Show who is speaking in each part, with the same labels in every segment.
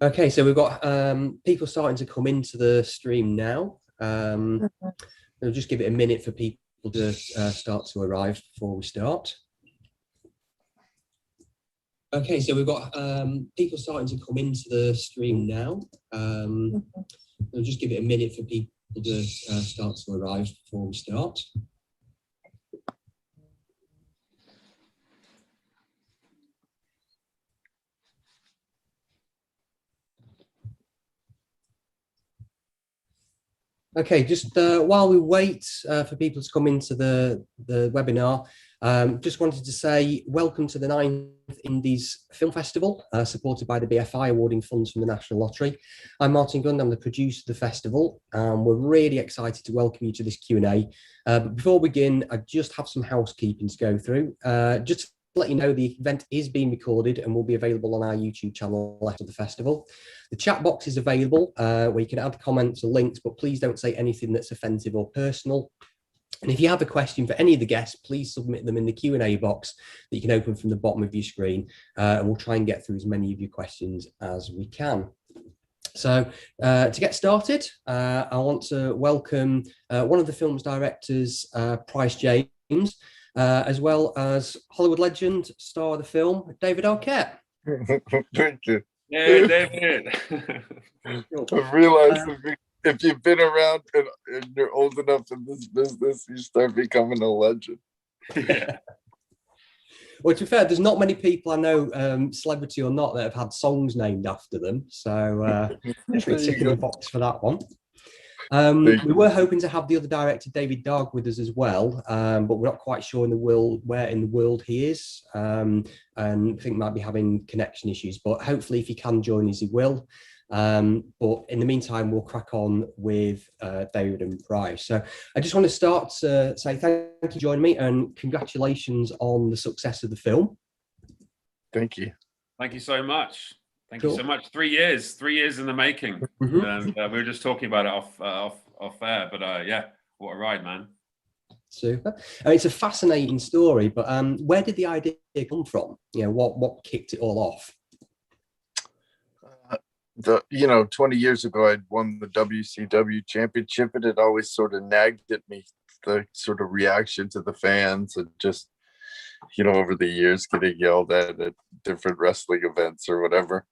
Speaker 1: Okay, so we've got people starting to come into the stream now. We'll just give it a minute for people to start to arrive before we start. Okay, so we've got people starting to come into the stream now. We'll just give it a minute for people to start to arrive before we start. Okay, just while we wait for people to come into the webinar, just wanted to say welcome to the 9th Indies Film Festival, supported by the BFI, awarding funds from the National Lottery. I'm Martin Gund, I'm the producer of the festival. We're really excited to welcome you to this Q&A. But before we begin, I just have some housekeeping to go through. Just to let you know, the event is being recorded and will be available on our YouTube channel after the festival. The chat box is available where you can add comments or links, but please don't say anything that's offensive or personal. And if you have a question for any of the guests, please submit them in the Q&A box that you can open from the bottom of your screen, and we'll try and get through as many of your questions as we can. So to get started, I want to welcome one of the film's directors, Price James, as well as Hollywood legend, star of the film, David Arquette.
Speaker 2: Thank you.
Speaker 3: Yeah, David.
Speaker 2: I realized if you've been around and you're old enough in this business, you start becoming a legend.
Speaker 3: Yeah.
Speaker 1: Well, to be fair, there's not many people I know, celebrity or not, that have had songs named after them. So ticking the box for that one. We were hoping to have the other director, David Darg, with us as well, but we're not quite sure where in the world he is, and I think might be having connection issues, but hopefully if he can join us, he will. But in the meantime, we'll crack on with David and Price. So I just want to start to say thank you for joining me and congratulations on the success of the film.
Speaker 2: Thank you.
Speaker 3: Thank you so much. Thank you so much. 3 years in the making. And we were just talking about it off air, but yeah, what a ride, man.
Speaker 1: Super. It's a fascinating story, but where did the idea come from? You know, what kicked it all off?
Speaker 2: 20 years ago, I'd won the WCW championship, and it always sort of nagged at me, the sort of reaction to the fans, and just, over the years getting yelled at different wrestling events or whatever.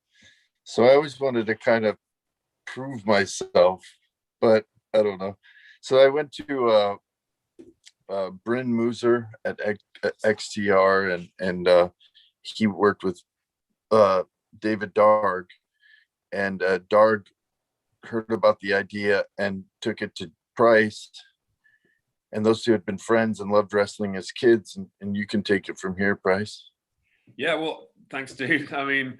Speaker 2: So I always wanted to kind of prove myself, but I don't know. So I went to Bryn Mooser at XTR, and he worked with David Darg, and Darg heard about the idea and took it to Price, and those two had been friends and loved wrestling as kids, and you can take it from here, Price.
Speaker 3: Yeah, well, thanks, dude. I mean,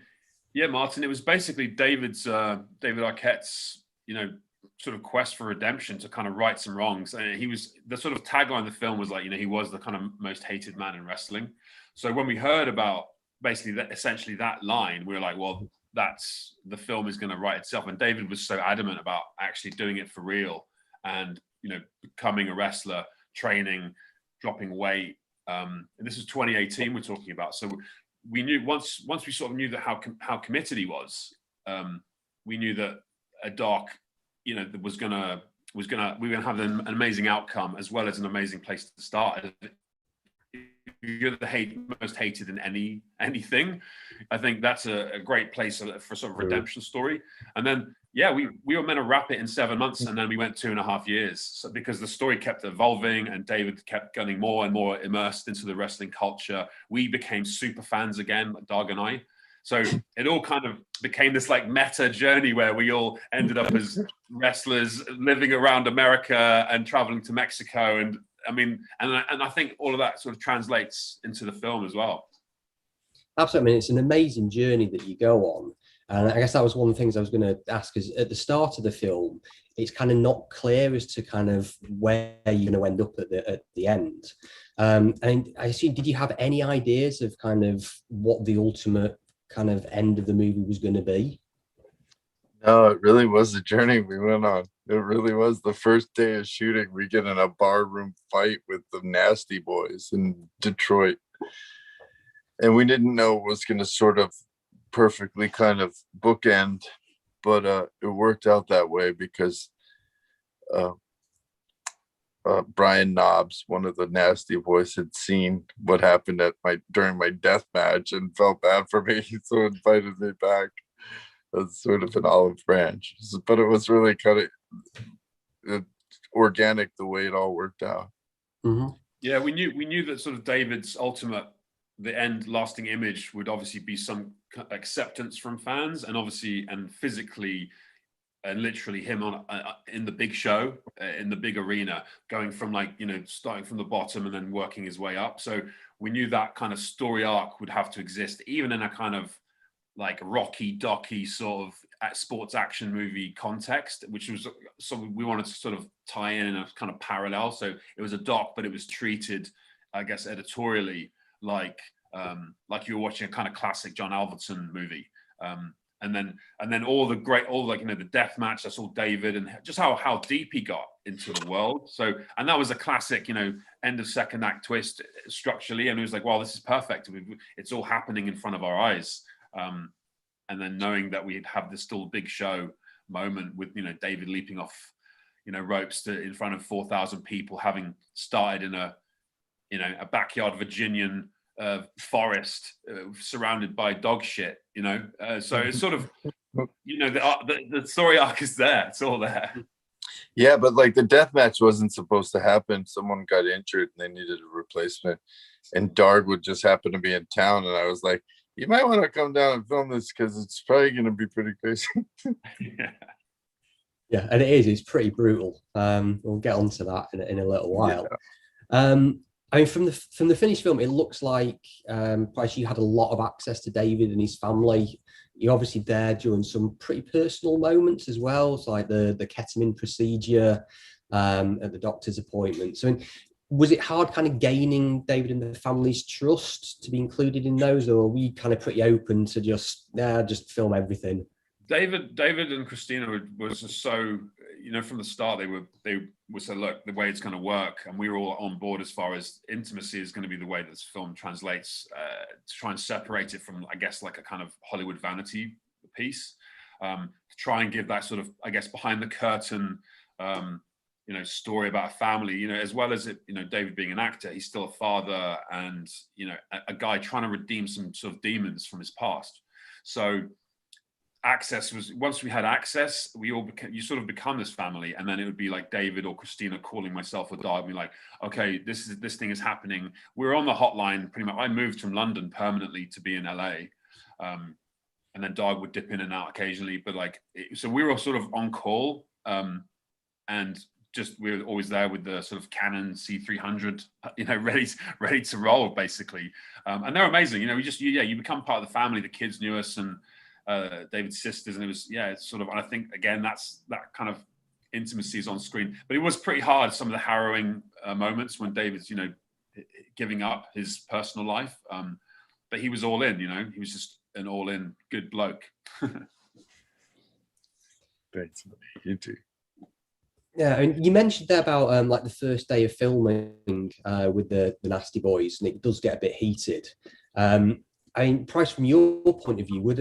Speaker 3: yeah, Martin, it was basically David Arquette's, sort of quest for redemption to kind of right some wrongs. And he was, the sort of tagline of the film was like, he was the kind of most hated man in wrestling. So when we heard about basically essentially that line, we were like, well, that's, the film is going to write itself. And David was so adamant about actually doing it for real and, becoming a wrestler, training, dropping weight. And this is 2018 we're talking about. So we knew once we sort of knew that how committed he was, we knew that a doc, we were gonna have an amazing outcome as well as an amazing place to start. You're the most hated in anything. I think that's a great place for sort of redemption story. And then we were meant to wrap it in 7 months, and then we went 2.5 years. So because the story kept evolving and David kept getting more and more immersed into the wrestling culture, we became super fans again, like Darg and I. So it all kind of became this like meta journey where we all ended up as wrestlers living around America and traveling to Mexico. And I mean, and I think all of that sort of translates into the film as well.
Speaker 1: Absolutely. I mean, it's an amazing journey that you go on. And I guess that was one of the things I was going to ask, is at the start of the film, it's kind of not clear as to kind of where you're going to end up at the end. And I assume, did you have any ideas of kind of what the ultimate kind of end of the movie was going to be?
Speaker 2: No, it really was the journey we went on. It really was. The first day of shooting, we get in a barroom fight with the Nasty Boys in Detroit. And we didn't know it was going to sort of perfectly kind of bookend but it worked out that way because Brian Knobs, one of the Nasty Boys, had seen what happened during my death match and felt bad for me, so invited me back as sort of an olive branch. But it was really kind of organic the way it all worked out.
Speaker 1: Mm-hmm.
Speaker 3: Yeah, we knew that sort of David's ultimate, the end lasting image would obviously be some acceptance from fans, and obviously and physically and literally him on in the big show, in the big arena, going from starting from the bottom and then working his way up. So we knew that kind of story arc would have to exist, even in a kind of like Rocky Docky sort of sports action movie context, which was something we wanted to sort of tie in a kind of parallel. So it was a doc, but it was treated, I guess, editorially like you were watching a kind of classic John Alvarson movie. And then all the death match, that's all David, and just how deep he got into the world. So, and that was a classic, end of second act twist structurally. And it was like, wow, this is perfect. It's all happening in front of our eyes. And then knowing that we'd have this still big show moment with, David leaping off, ropes in front of 4,000 people, having started in a backyard Virginian forest surrounded by dog shit, so it's sort of, the story arc is there. It's all there.
Speaker 2: Yeah, but like the death match wasn't supposed to happen. Someone got injured and they needed a replacement, and Darg would just happen to be in town, and I was like, you might want to come down and film this because it's probably going to be pretty crazy.
Speaker 1: Yeah, and it's pretty brutal. We'll get onto that in a little while. Yeah. I mean, from the finished film, it looks like Price, you had a lot of access to David and his family. You're obviously there during some pretty personal moments as well, so like the ketamine procedure at the doctor's appointment. So, was it hard kind of gaining David and the family's trust to be included in those, or were you kind of pretty open to just film everything?
Speaker 3: David and Christina was just so, from the start, they said, look, the way it's going to work, and we were all on board as far as intimacy is going to be the way that this film translates, to try and separate it from, I guess, like a kind of Hollywood vanity piece, to try and give that sort of, I guess, behind the curtain, story about a family, as well as it, David being an actor, he's still a father and, a guy trying to redeem some sort of demons from his past. So access was, once we had access, you sort of become this family, and then it would be like David or Christina calling myself or Darg, me like, okay, this thing is happening. We're on the hotline pretty much. I moved from London permanently to be in LA, and then Darg would dip in and out occasionally, but so we were sort of on call, and just we were always there with the sort of Canon C300, ready to roll basically, and they're amazing. You become part of the family. The kids knew us, and David's sisters, and it was, it's sort of, I think again that's that kind of intimacy is on screen, but it was pretty hard, some of the harrowing moments when David's giving up his personal life, but he was all in. He was just an all-in good bloke.
Speaker 2: Thanks, you too.
Speaker 1: Yeah, and you mentioned there about like the first day of filming with the Nasty Boys, and it does get a bit heated. I mean, Price, from your point of view, were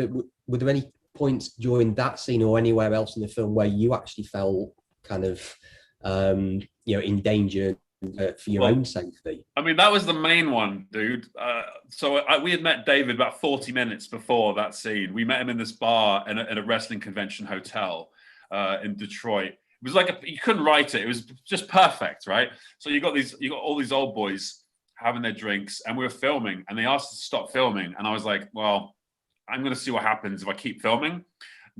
Speaker 1: there any points during that scene or anywhere else in the film where you actually felt kind of, in danger for your own safety?
Speaker 3: I mean, that was the main one, dude. So we had met David about 40 minutes before that scene. We met him in this bar at a wrestling convention hotel in Detroit. It was like you couldn't write it. It was just perfect, right? So you got all these old boys having their drinks, and we were filming, and they asked us to stop filming, and I was like, well, I'm going to see what happens if I keep filming.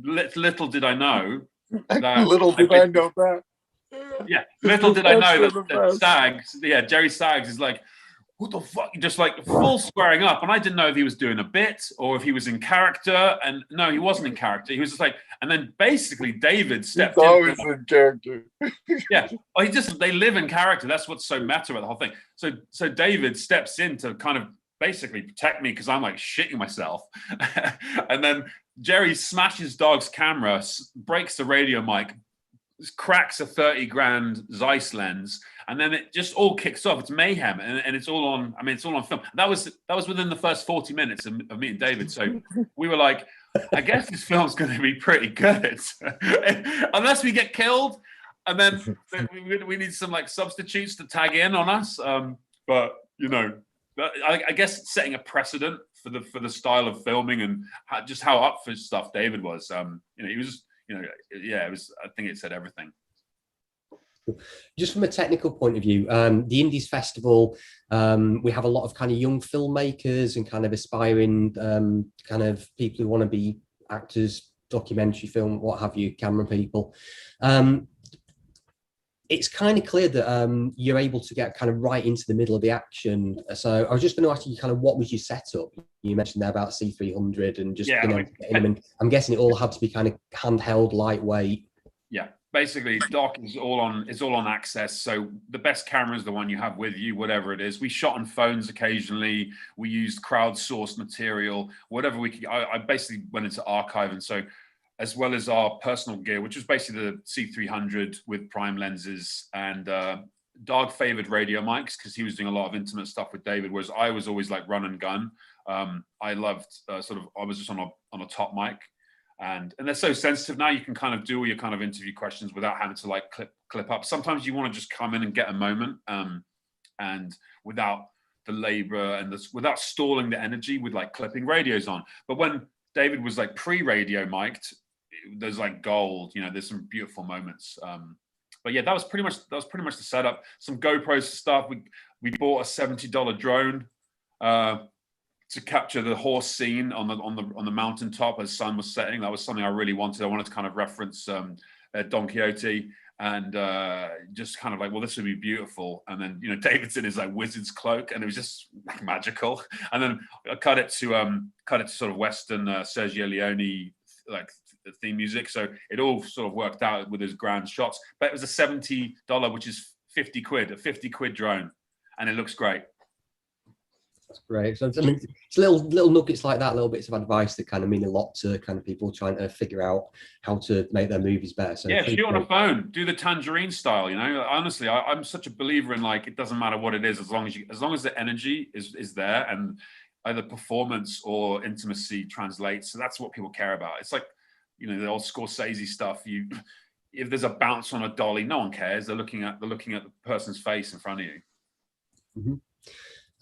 Speaker 3: Little did I know that.
Speaker 2: Little did I know that.
Speaker 3: Yeah, little did I know that Sags, Jerry Sags is like, what the fuck? Just like full squaring up. And I didn't know if he was doing a bit or if he was in character. And no, he wasn't in character. He was just like, and then basically David stepped in.
Speaker 2: Always in character.
Speaker 3: Yeah. They live in character. That's what's so meta about the whole thing. So David steps in to kind of basically protect me because I'm like shitting myself. And then Jerry smashes Darg's camera, breaks the radio mic, cracks a 30 grand Zeiss lens, and then it just all kicks off. It's mayhem, and it's all on. I mean, it's all on film. That was within the first 40 minutes of meeting David. So we were like, I guess this film's going to be pretty good, unless we get killed, and then we need some like substitutes to tag in on us. But you know, I guess setting a precedent for the style of filming and just how up for stuff David was. You know, he was, you know, yeah, it was. I think it said everything.
Speaker 1: Just from a technical point of view, the Indies Festival, we have a lot of kind of young filmmakers and kind of aspiring kind of people who want to be actors, documentary film, what have you, camera people. It's kind of clear that you're able to get kind of right into the middle of the action. So I was just going to ask you kind of what was your setup? You mentioned there about C300 and just, you know, I'm guessing it all had to be kind of handheld, lightweight.
Speaker 3: Yeah. Basically, doc is all on access. So the best camera is the one you have with you, whatever it is. We shot on phones occasionally. We used crowdsourced material, whatever we could. I basically went into archive, and so as well as our personal gear, which was basically the C300 with prime lenses, and Darg favored radio mics because he was doing a lot of intimate stuff with David, whereas I was always like run and gun. I loved I was just on a top mic. And they're so sensitive now. You can kind of do all your kind of interview questions without having to like clip up. Sometimes you want to just come in and get a moment, and without the labor and without stalling the energy with like clipping radios on. But when David was like pre-radio mic'd, there's like gold. You know, there's some beautiful moments. But yeah, that was pretty much the setup. Some GoPros stuff. We bought a $70 drone. To capture the horse scene on the mountaintop as sun was setting. That was something I really wanted. I wanted to kind of reference Don Quixote, and just kind of like, well, this would be beautiful. And then, you know, David's in his like wizard's cloak, and it was just like magical. And then I cut it to sort of Western Sergio Leone like theme music. So it all sort of worked out with his grand shots. But it was a $70, which is 50 quid, a 50 quid drone, and it looks great.
Speaker 1: That's great. So I mean, it's little nuggets like that, little bits of advice that kind of mean a lot to kind of people trying to figure out how to make their movies better. So
Speaker 3: yeah, shoot on a phone, do the Tangerine style. You know, honestly, I'm such a believer in like it doesn't matter what it is, as long as the energy is there and either performance or intimacy translates. So that's what people care about. It's like, you know, the old Scorsese stuff. If there's a bounce on a dolly, no one cares. They're looking at the person's face in front of you.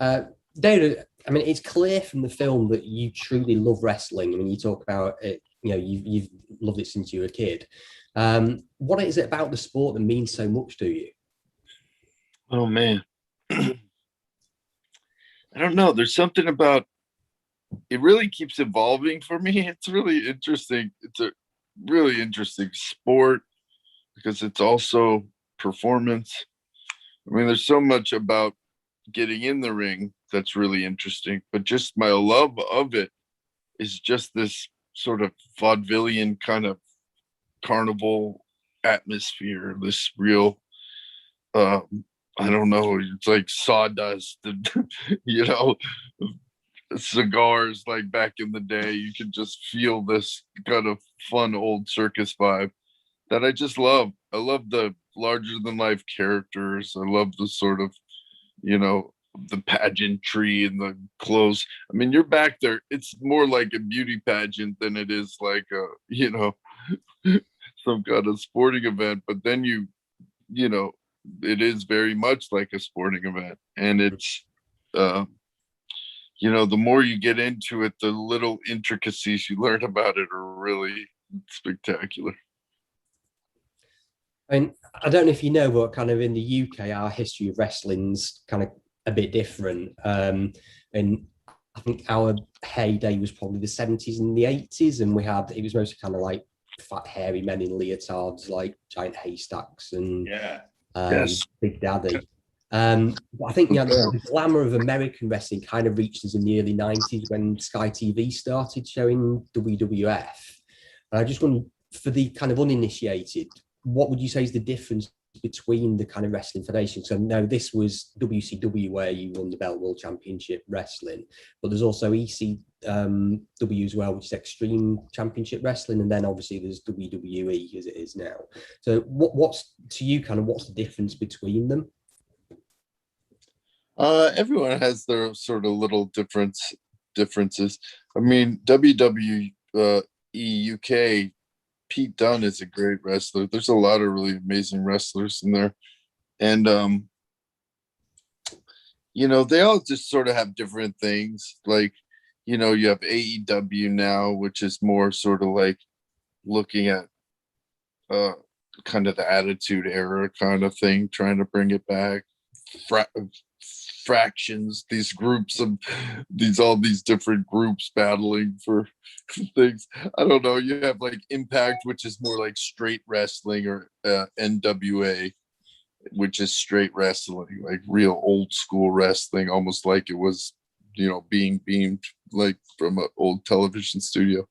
Speaker 1: Mm-hmm. David, I mean, it's clear from the film that you truly love wrestling. I mean, you talk about it, you know, you've loved it since you were a kid. What is it about the sport that means so much to you?
Speaker 2: Oh, man. I don't know. There's something about it really keeps evolving for me. It's really interesting. It's a really interesting sport because it's also performance. I mean, there's so much about getting in the ring that's really interesting, but just my love of it is just this sort of vaudevillian kind of carnival atmosphere, this real I don't know, it's like sawdust and you know, cigars like back in the day. You can just feel this kind of fun old circus vibe that I just love. I love the larger than life characters. I love the sort of, you know, the pageantry and the clothes. I mean, you're back there. It's more like a beauty pageant than it is like a, you know, some kind of sporting event. But then you know, it is very much like a sporting event. And it's, you know, the more you get into it, the little intricacies you learn about it are really spectacular.
Speaker 1: And I don't know if you know, but kind of in the UK, our history of wrestling's kind of a bit different. And I think our heyday was probably the 70s and the 80s. And it was mostly kind of like fat, hairy men in leotards, like giant haystacks and Big Daddy. But I think, you know, the glamour of American wrestling kind of reached us in the early 90s when Sky TV started showing WWF. And I just wonder, for the kind of uninitiated, what would you say is the difference between the kind of wrestling federation? So no, this was WCW where you won the Belt World Championship Wrestling, but there's also ECW as well, which is Extreme Championship Wrestling, and then obviously there's WWE as it is now. So what's to you kind of what's the difference between them?
Speaker 2: Everyone has their sort of little differences. I mean, WWF EUK, Pete Dunne is a great wrestler. There's a lot of really amazing wrestlers in there. And, they all just sort of have different things. Like, you have AEW now, which is more sort of like looking at kind of the Attitude Era kind of thing, trying to bring it back. Fractions, these groups of all these different groups battling for things. I don't know. You have like Impact, which is more like straight wrestling, or NWA, which is straight wrestling, like real old school wrestling, almost like it was, being beamed like from an old television studio.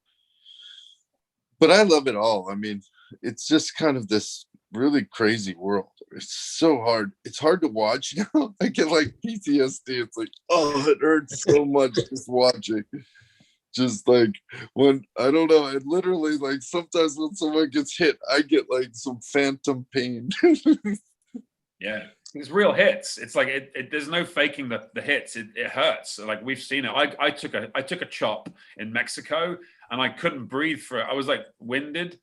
Speaker 2: But I love it all. I mean, it's just kind of this really crazy world. It's so hard. It's hard to watch now. I get like PTSD. It's like, oh, it hurts so much just watching. Just like when, I don't know, it literally, like, sometimes when someone gets hit, I get like some phantom pain.
Speaker 3: Yeah, it's real hits. It's like there's no faking the hits. It hurts. Like, we've seen it. I took a chop in Mexico, and I couldn't breathe for it. I was like winded.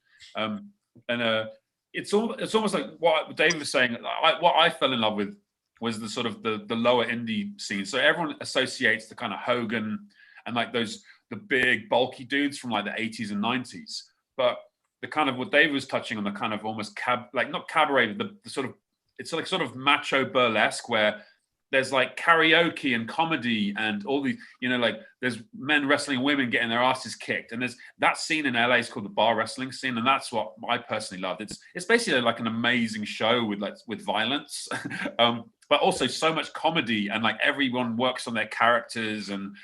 Speaker 3: It's almost like what David was saying. What I fell in love with was the sort of the lower indie scene. So everyone associates the kind of Hogan and like the big bulky dudes from like the 80s and 90s. But the kind of what David was touching on, the kind of almost not cabaret, the sort of, it's like sort of macho burlesque where there's like karaoke and comedy and all these, like there's men wrestling women getting their asses kicked. And there's that scene in LA is called the bar wrestling scene. And that's what I personally loved. It's basically like an amazing show with violence, but also so much comedy, and like everyone works on their characters and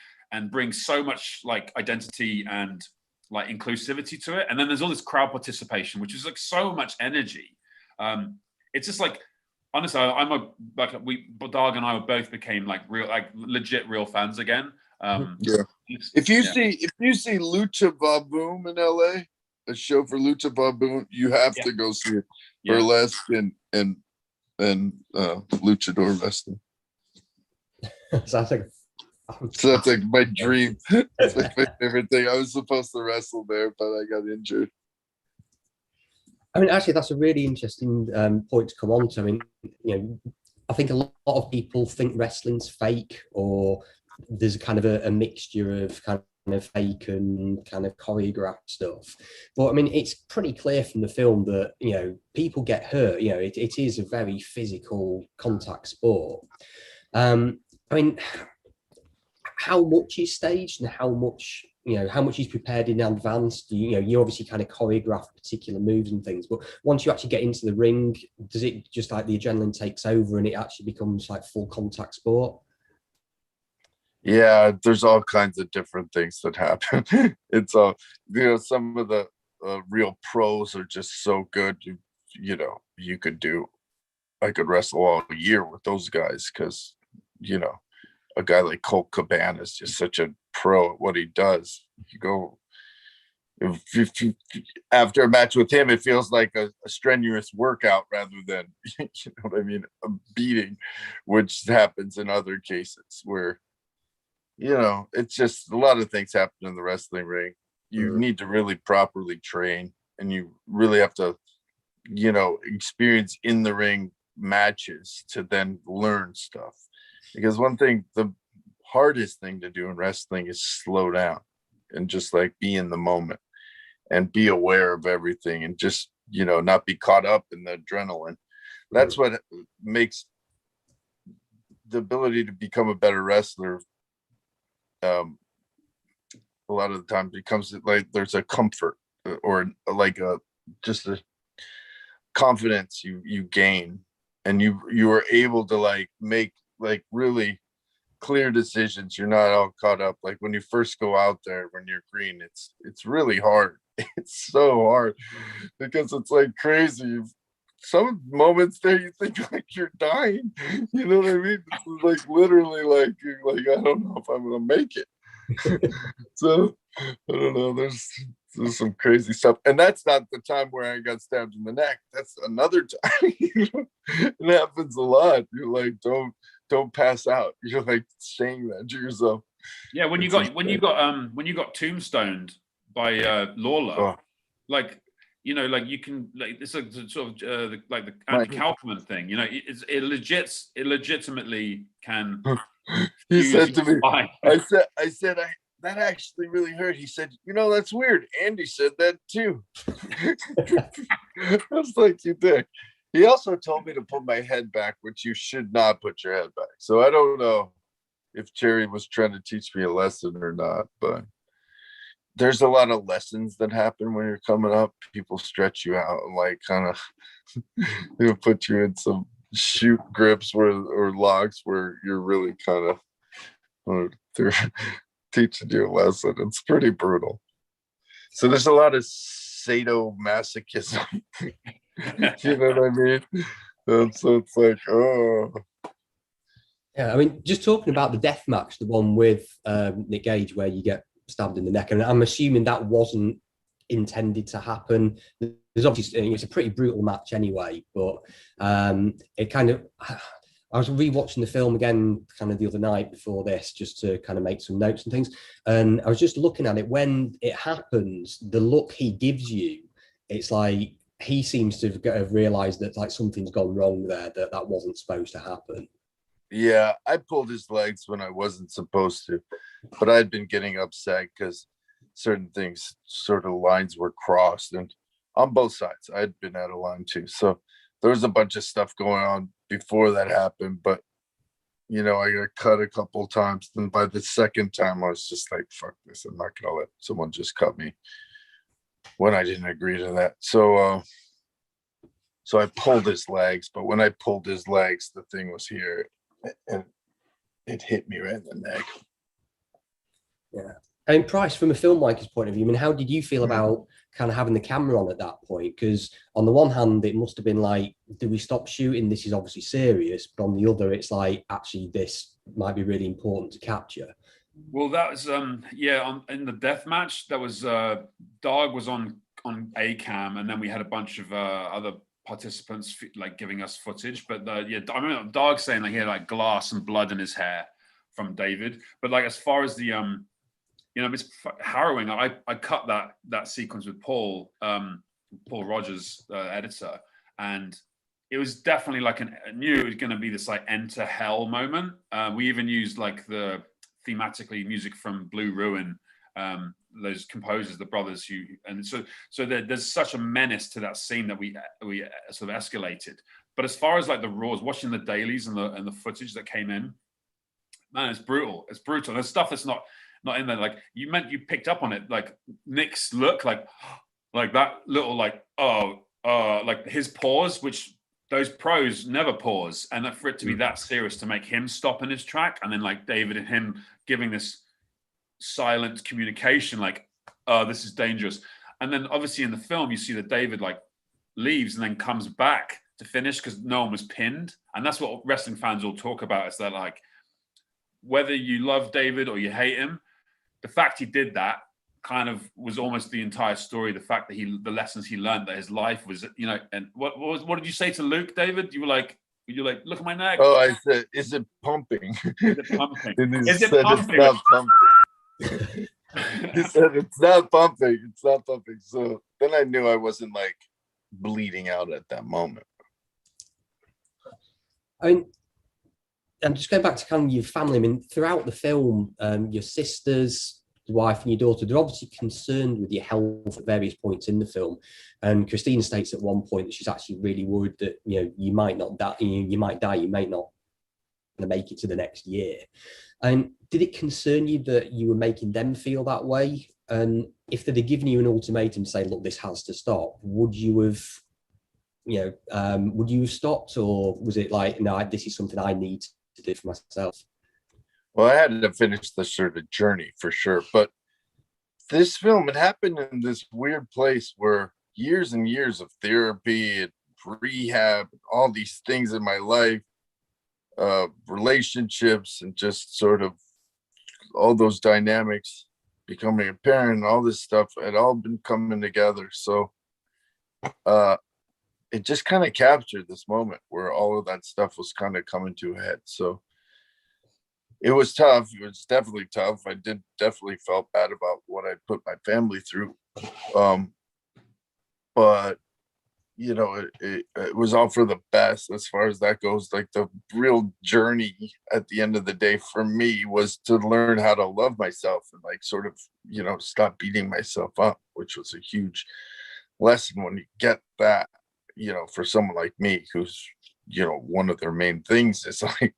Speaker 3: brings so much like identity and like inclusivity to it. And then there's all this crowd participation, which is like so much energy. It's just like, honestly, Darg and I both became like legit real fans again.
Speaker 2: Yeah. If you see Lucha Baboom in LA, a show for Lucha Baboom, you have to go see it. Burlesque and luchador wrestling.
Speaker 1: So
Speaker 2: that's like my dream. It's like my favorite thing. I was supposed to wrestle there, but I got injured.
Speaker 1: I mean, actually, that's a really interesting point to come on to. I mean, I think a lot of people think wrestling's fake, or there's kind of a mixture of kind of fake and kind of choreographed stuff. But I mean, it's pretty clear from the film that, people get hurt. It is a very physical contact sport. I mean, how much is staged and how much is prepared in advance? You obviously kind of choreograph particular moves and things, but once you actually get into the ring, does it just like the adrenaline takes over and it actually becomes like full contact sport?
Speaker 2: Yeah, there's all kinds of different things that happen. It's all, some of the real pros are just so good. I could wrestle all year with those guys because, a guy like Colt Cabana is just such a pro at what he does. You go, if you, after a match with him, it feels like a strenuous workout rather than, a beating, which happens in other cases where, it's just a lot of things happen in the wrestling ring. You need to really properly train, and you really have to, experience in the ring matches to then learn stuff. Because one thing, the hardest thing to do in wrestling is slow down and just like be in the moment and be aware of everything and just, not be caught up in the adrenaline. That's what makes the ability to become a better wrestler. A lot of the time becomes like there's a comfort or like just a confidence you gain, and you are able to like make like really clear decisions. You're not all caught up. Like when you first go out there, when you're green, it's really hard. It's so hard because it's like crazy. Some moments there you think like you're dying. You know what I mean? It's like literally like I don't know if I'm gonna make it. So I don't know. There's some crazy stuff, and that's not the time where I got stabbed in the neck. That's another time. It happens a lot. You're like, don't pass out. You're like saying that to yourself.
Speaker 3: Yeah, when you got tombstoned Lawler.
Speaker 2: Oh,
Speaker 3: Like, you know, like you can, like, it's a sort of like the
Speaker 2: my-
Speaker 3: Andy Kaufman thing. You know, it legitimately can.
Speaker 2: he
Speaker 3: use
Speaker 2: said to
Speaker 3: your
Speaker 2: me,
Speaker 3: spine.
Speaker 2: that actually really hurt. He said, you know, that's weird. Andy said that too. I was like, you dick. He also told me to put my head back, which you should not put your head back. So I don't know if Jerry was trying to teach me a lesson or not, but there's a lot of lessons that happen when you're coming up. People stretch you out and like kind of they'll put you in some shoot grips or locks where you're really kind of they're teaching you a lesson. It's pretty brutal. So there's a lot of sadomasochism. You know what I mean? And so it's like, oh.
Speaker 1: Yeah, I mean, just talking about the death match, the one with Nick Gage where you get stabbed in the neck, and I'm assuming that wasn't intended to happen. There's obviously, it's a pretty brutal match anyway, but it kind of, I was rewatching the film again kind of the other night before this just to kind of make some notes and things, and I was just looking at it when it happens, the look he gives you, it's like he seems to have realized that like something's gone wrong there, that wasn't supposed to happen.
Speaker 2: Yeah, I pulled his legs when I wasn't supposed to, but I'd been getting upset because certain things, sort of lines were crossed, and on both sides, I'd been out of line too. So there was a bunch of stuff going on before that happened, but you know, I got cut a couple of times. And by the second time, I was just like, fuck this. I'm not gonna let someone just cut me when I didn't agree to that. So I pulled his legs, but when I pulled his legs, the thing was here and it hit me right in the neck.
Speaker 1: Yeah. And Price, from a filmmaker's point of view, I mean, how did you feel about kind of having the camera on at that point? Because on the one hand, it must have been like, do we stop shooting? This is obviously serious. But on the other, it's like, actually, this might be really important to capture.
Speaker 3: Well, that was in the death match, that was Darg was on a cam, and then we had a bunch of other participants like giving us footage. But I remember Darg saying like he had like glass and blood in his hair from David. But like as far as the you know, it's harrowing. I cut that sequence with Paul Rogers, editor, and it was definitely like I knew it was going to be this like enter hell moment. We even used like the thematically music from Blue Ruin, those composers, the brothers who, and so there's such a menace to that scene that we sort of escalated. But as far as like the raws, watching the dailies and the footage that came in, man, it's brutal. It's brutal. There's stuff that's not in there. Like you picked up on it. Like Nick's look, like that little like like his pause, which those pros never pause, and that for it to be that serious to make him stop in his track, and then like David and him giving this silent communication, like, oh, this is dangerous. And then obviously in the film, you see that David like leaves and then comes back to finish because no one was pinned. And that's what wrestling fans all talk about, is that like, whether you love David or you hate him, the fact he did that kind of was almost the entire story. The fact that the lessons he learned, that his life was, you know. And what did you say to Luke, David? You were like, look at my neck.
Speaker 2: Oh, I said, is it pumping?
Speaker 3: Is it pumping?
Speaker 2: Is it pumping? It's not pumping. He said it's not pumping. It's not pumping. So then I knew I wasn't like bleeding out at that moment.
Speaker 1: I mean, I'm just going back to kind of your family. I mean, throughout the film, your sisters, your wife, and your daughter, they're obviously concerned with your health at various points in the film. And Christine states at one point that she's actually really worried that, you know, you might not die, you might die, you might not make it to the next year. And did it concern you that you were making them feel that way? And if they'd given you an ultimatum to say, look, this has to stop, would you have, you know, would you have stopped? Or was it like, no, this is something I need to do for myself?
Speaker 2: Well, I had to finish the sort of journey for sure. But this film, it happened in this weird place where years and years of therapy and rehab, all these things in my life, relationships, and just sort of all those dynamics, becoming a parent, all this stuff had all been coming together. So it just kind of captured this moment where all of that stuff was kind of coming to a head. So it was tough. It was definitely tough. I definitely felt bad about what I put my family through. But it was all for the best as far as that goes. Like, the real journey at the end of the day for me was to learn how to love myself and, like, sort of, stop beating myself up, which was a huge lesson when you get that, for someone like me, who's, one of their main things is like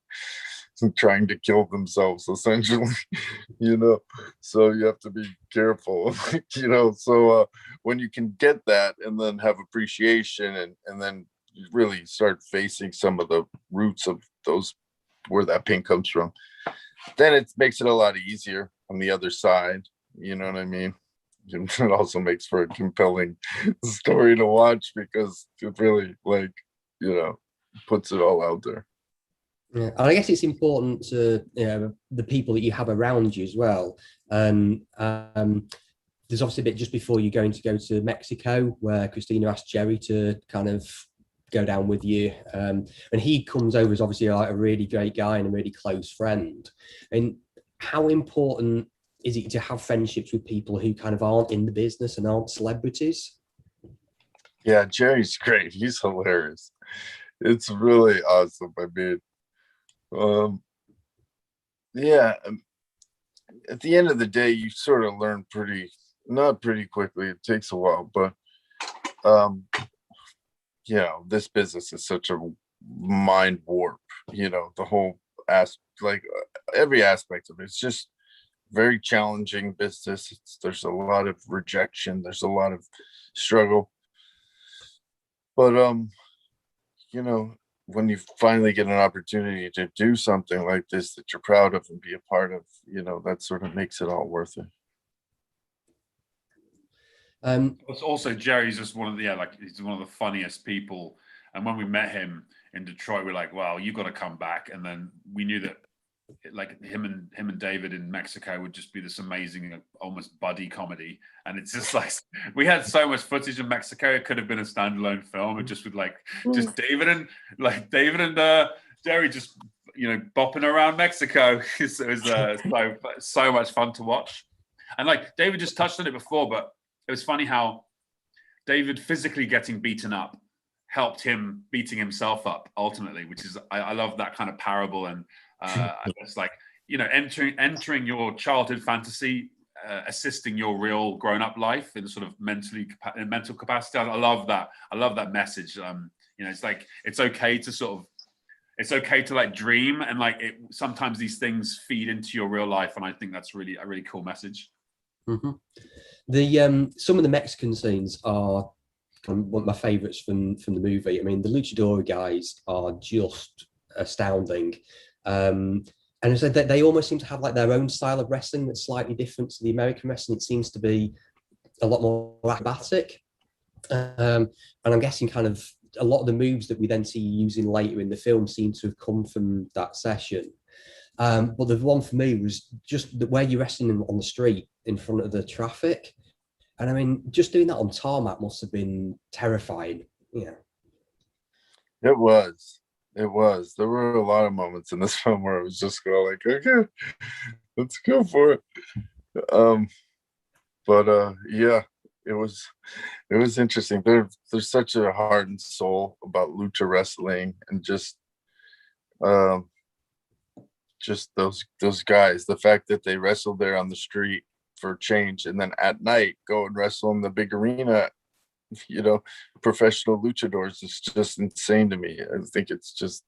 Speaker 2: trying to kill themselves, essentially. So you have to be careful. So when you can get that and then have appreciation, and then you really start facing some of the roots of those, where that pain comes from, then it makes it a lot easier on the other side. You know what I mean? It also makes for a compelling story to watch, because it really, like, puts it all out there.
Speaker 1: Yeah, and I guess it's important to the people that you have around you as well. And there's obviously a bit just before you're going to go to Mexico, where Christina asked Jerry to kind of go down with you, and he comes over as obviously like a really great guy and a really close friend. And how important is it to have friendships with people who kind of aren't in the business and aren't celebrities?
Speaker 2: Yeah, Jerry's great. He's hilarious. It's really awesome. I mean, yeah, at the end of the day, you sort of learn not pretty quickly. It takes a while, but this business is such a mind warp. The whole every aspect of it. It's just very challenging business. There's a lot of rejection. There's a lot of struggle, but when you finally get an opportunity to do something like this that you're proud of and be a part of, that sort of makes it all worth it.
Speaker 3: Also, Jerry's just he's one of the funniest people. And when we met him in Detroit, we're like, wow, you got to come back. And then we knew that like him and David in Mexico would just be this amazing, almost buddy comedy. And it's just like, we had so much footage in Mexico. It could have been a standalone film, and just with just David and Jerry just, bopping around Mexico. It was so much fun to watch. And like David just touched on it before, but it was funny how David physically getting beaten up helped him beating himself up ultimately, which is, I love that kind of parable. And it's like, entering your childhood fantasy, assisting your real grown-up life in sort of mental capacity. I love that. I love that message. It's like, it's okay to like dream, and like sometimes these things feed into your real life. And I think that's really a really cool message.
Speaker 1: Mm-hmm. The some of the Mexican scenes are one of my favorites from the movie. I mean, the luchador guys are just astounding. And I said that they almost seem to have like their own style of wrestling that's slightly different to the American wrestling. It seems to be a lot more acrobatic. And I'm guessing kind of a lot of the moves that we then see using later in the film seem to have come from that session. But the one for me was just where you're wrestling on the street in front of the traffic. And I mean, just doing that on tarmac must have been terrifying. Yeah.
Speaker 2: It was. There were a lot of moments in this film where I was just going like, okay, let's go for it. Yeah, it was interesting. There's such a heart and soul about lucha wrestling, and just those guys. The fact that they wrestled there on the street for change, and then at night go and wrestle in the big arena, professional luchadors, is just insane to me. I think it's just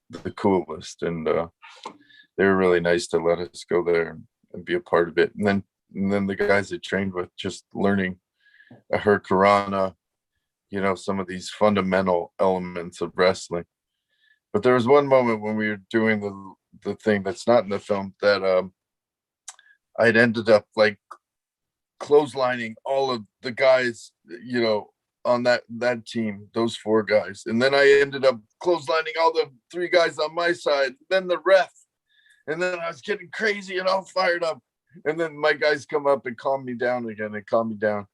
Speaker 2: the coolest, and they were really nice to let us go there and be a part of it. And then the guys I trained with, just learning a Hurricanrana, some of these fundamental elements of wrestling. But there was one moment when we were doing the thing that's not in the film, that I'd ended up like clotheslining all of the guys, on that team, those 4 guys. And then I ended up clotheslining all the 3 guys on my side, then the ref. And then I was getting crazy and all fired up. And then my guys come up and calm me down again, and calm me down.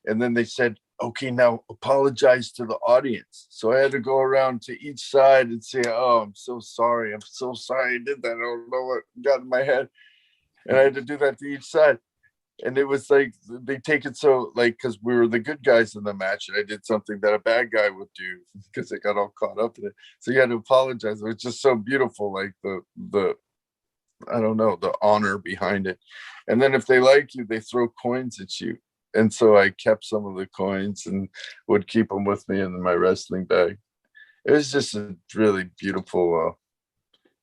Speaker 2: And then they said, okay, now apologize to the audience. So I had to go around to each side and say, oh, I'm so sorry. I'm so sorry I did that. I don't know what got in my head. And I had to do that to each side. And it was like, they take it so, like, because we were the good guys in the match, and I did something that a bad guy would do because they got all caught up in it. So you had to apologize. It was just so beautiful, like the I don't know, the honor behind it. And then if they like you, they throw coins at you. And so I kept some of the coins and would keep them with me in my wrestling bag. It was just a really beautiful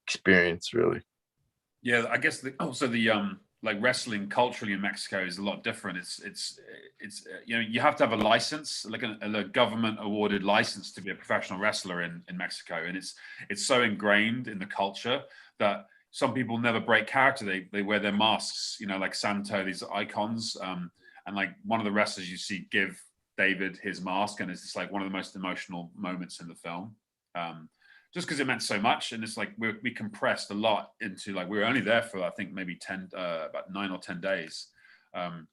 Speaker 2: experience, really.
Speaker 3: Yeah, I guess also the like wrestling culturally in Mexico is a lot different. It's you know, you have to have a license, like a government awarded license to be a professional wrestler in Mexico, and it's so ingrained in the culture that some people never break character. They wear their masks, you know, like Santo, these icons, and like one of the wrestlers you see give David his mask, and it's just like one of the most emotional moments in the film. Just because it meant so much, and it's like we compressed a lot into, like, we were only there for I think maybe about 9 or 10 days, and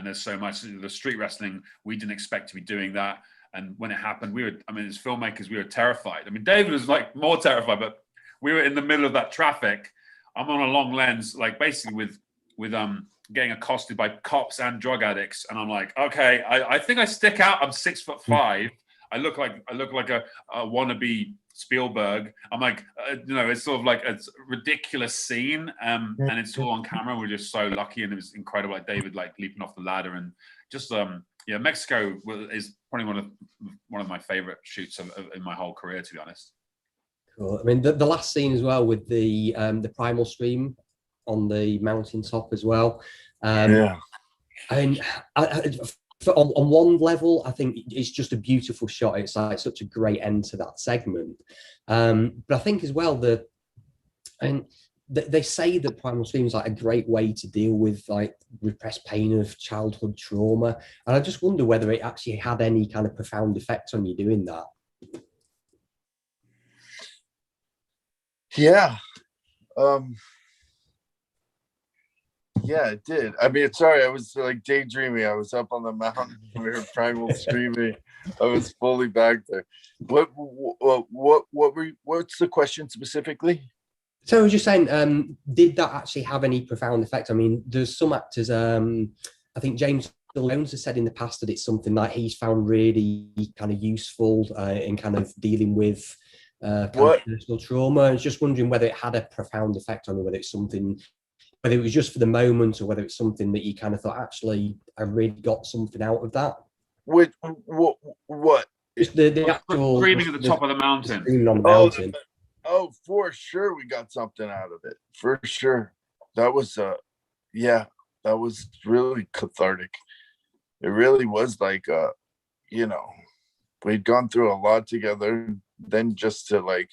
Speaker 3: there's so much. The street wrestling, we didn't expect to be doing that, and when it happened, as filmmakers, we were terrified. I mean, David was like more terrified, but we were in the middle of that traffic. I'm on a long lens, like basically with getting accosted by cops and drug addicts, and I'm like, okay, I think I stick out. I'm 6'5". I look like a wannabe Spielberg. I'm like, you know, it's sort of like a ridiculous scene, and it's all on camera. We're just so lucky, and it was incredible. Like David, like leaping off the ladder, and just yeah, Mexico is probably one of my favorite shoots in my whole career, to be honest.
Speaker 1: Cool. I mean, the last scene as well with the primal scream on the mountaintop as well.
Speaker 2: Yeah.
Speaker 1: And on one level, I think it's just a beautiful shot. It's like such a great end to that segment. But I think as well they say that primal scream is like a great way to deal with like repressed pain of childhood trauma. And I just wonder whether it actually had any kind of profound effect on you doing that.
Speaker 2: Yeah. Yeah, it did. I mean, sorry, I was like daydreaming. I was up on the mountain. We heard primal screaming. I was fully back there. What's the question specifically?
Speaker 1: So I was just saying, did that actually have any profound effect? I mean, there's some actors, I think James Jones has said in the past that it's something that he's found really kind of useful in kind of dealing with kind of personal trauma. I was just wondering whether it had a profound effect on you, whether it was just for the moment, or whether it's something that you kind of thought, actually, I really got something out of that.
Speaker 2: What?
Speaker 1: Just the actual
Speaker 3: screaming at the top of the mountain.
Speaker 1: Screaming on the mountain.
Speaker 2: Oh, for sure, we got something out of it. For sure, that was yeah, that was really cathartic. It really was like you know, we'd gone through a lot together. Then just to like,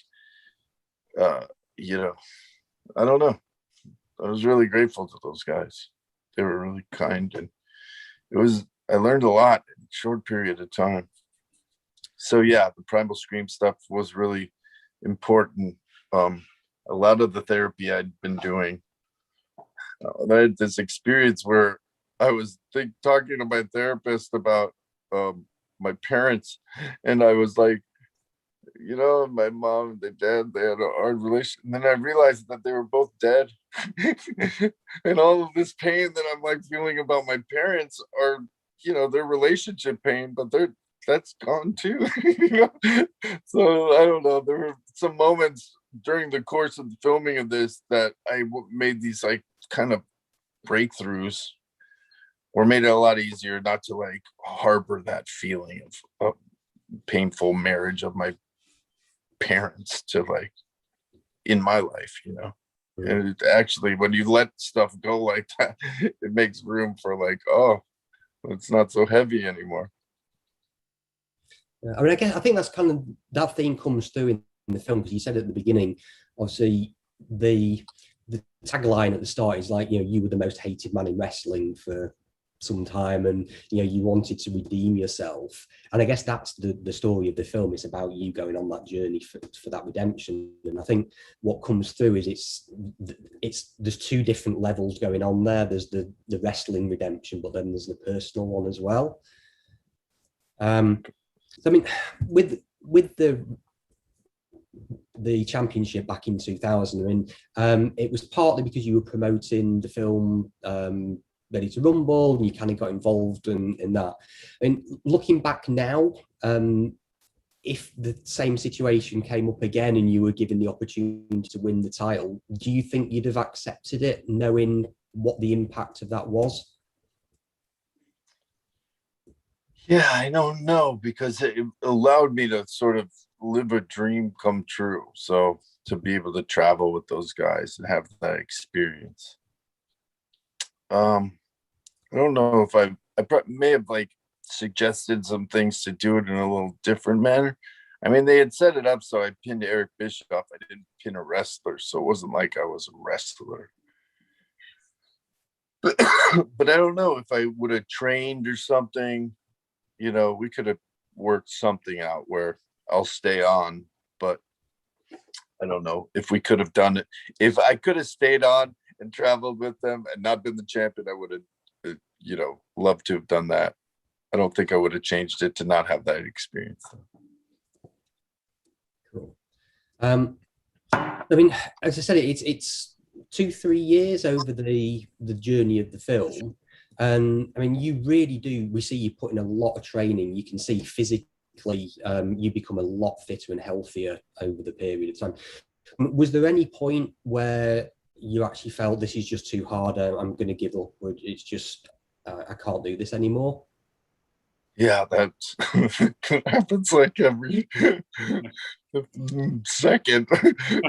Speaker 2: you know, I don't know. I was really grateful to those guys. They were really kind, and I learned a lot in a short period of time. So yeah, the primal scream stuff was really important. A lot of the therapy I'd been doing, I had this experience where I was talking to my therapist about my parents, and I was like, you know, my mom and my dad, they had a hard relation. And then I realized that they were both dead. And all of this pain that I'm like feeling about my parents are, you know, their relationship pain, but that's gone too. You know? So I don't know. There were some moments during the course of the filming of this that I made these like kind of breakthroughs, or made it a lot easier not to like harbor that feeling of painful marriage of my parents to like in my life, you know. And it actually, when you let stuff go like that, it makes room for like, oh, it's not so heavy anymore.
Speaker 1: I mean, I think that's kind of, that theme comes through in the film, because you said at the beginning, obviously the tagline at the start is like, you know, you were the most hated man in wrestling for some time, and you know, you wanted to redeem yourself. And I guess that's the story of the film. It's about you going on that journey for that redemption. And I think what comes through is there's two different levels going on there. There's the wrestling redemption, but then there's the personal one as well. So, I mean, with the championship back in 2000, I mean, it was partly because you were promoting the film Ready to Rumble, and you kind of got involved in that. And looking back now, if the same situation came up again and you were given the opportunity to win the title, do you think you'd have accepted it, knowing what the impact of that was?
Speaker 2: Yeah, I don't know, because it allowed me to sort of live a dream come true. So to be able to travel with those guys and have that experience. I don't know if I may have like suggested some things to do it in a little different manner. I mean, they had set it up so I pinned Eric Bischoff. I didn't pin a wrestler, so it wasn't like I was a wrestler. But I don't know if I would have trained or something. You know, we could have worked something out where I'll stay on, but I don't know if we could have done it. If I could have stayed on and traveled with them and not been the champion, I would have, loved to have done that. I don't think I would have changed it to not have that experience.
Speaker 1: Cool. I mean, as I said, it's 2-3 years over the journey of the film, and I mean, you really do. We see you put in a lot of training. You can see physically, you become a lot fitter and healthier over the period of time. Was there any point where you actually felt this is just too hard? I'm going to give up. Or it's just I can't do this anymore.
Speaker 2: Yeah, that happens like every second,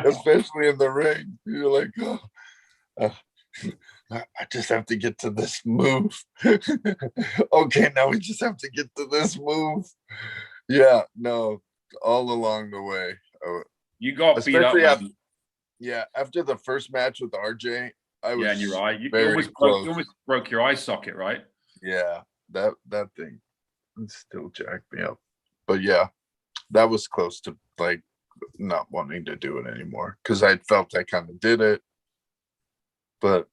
Speaker 2: especially in the ring. You're like, oh, I just have to get to this move. Okay, now we just have to get to this move. Yeah, no, all along the way.
Speaker 3: You got beat up.
Speaker 2: After the first match with RJ, I was
Speaker 3: in your eye. You almost broke your eye socket, right?
Speaker 2: Yeah, that thing still jacked me up. But yeah, that was close to like not wanting to do it anymore, because I felt I kind of did it. But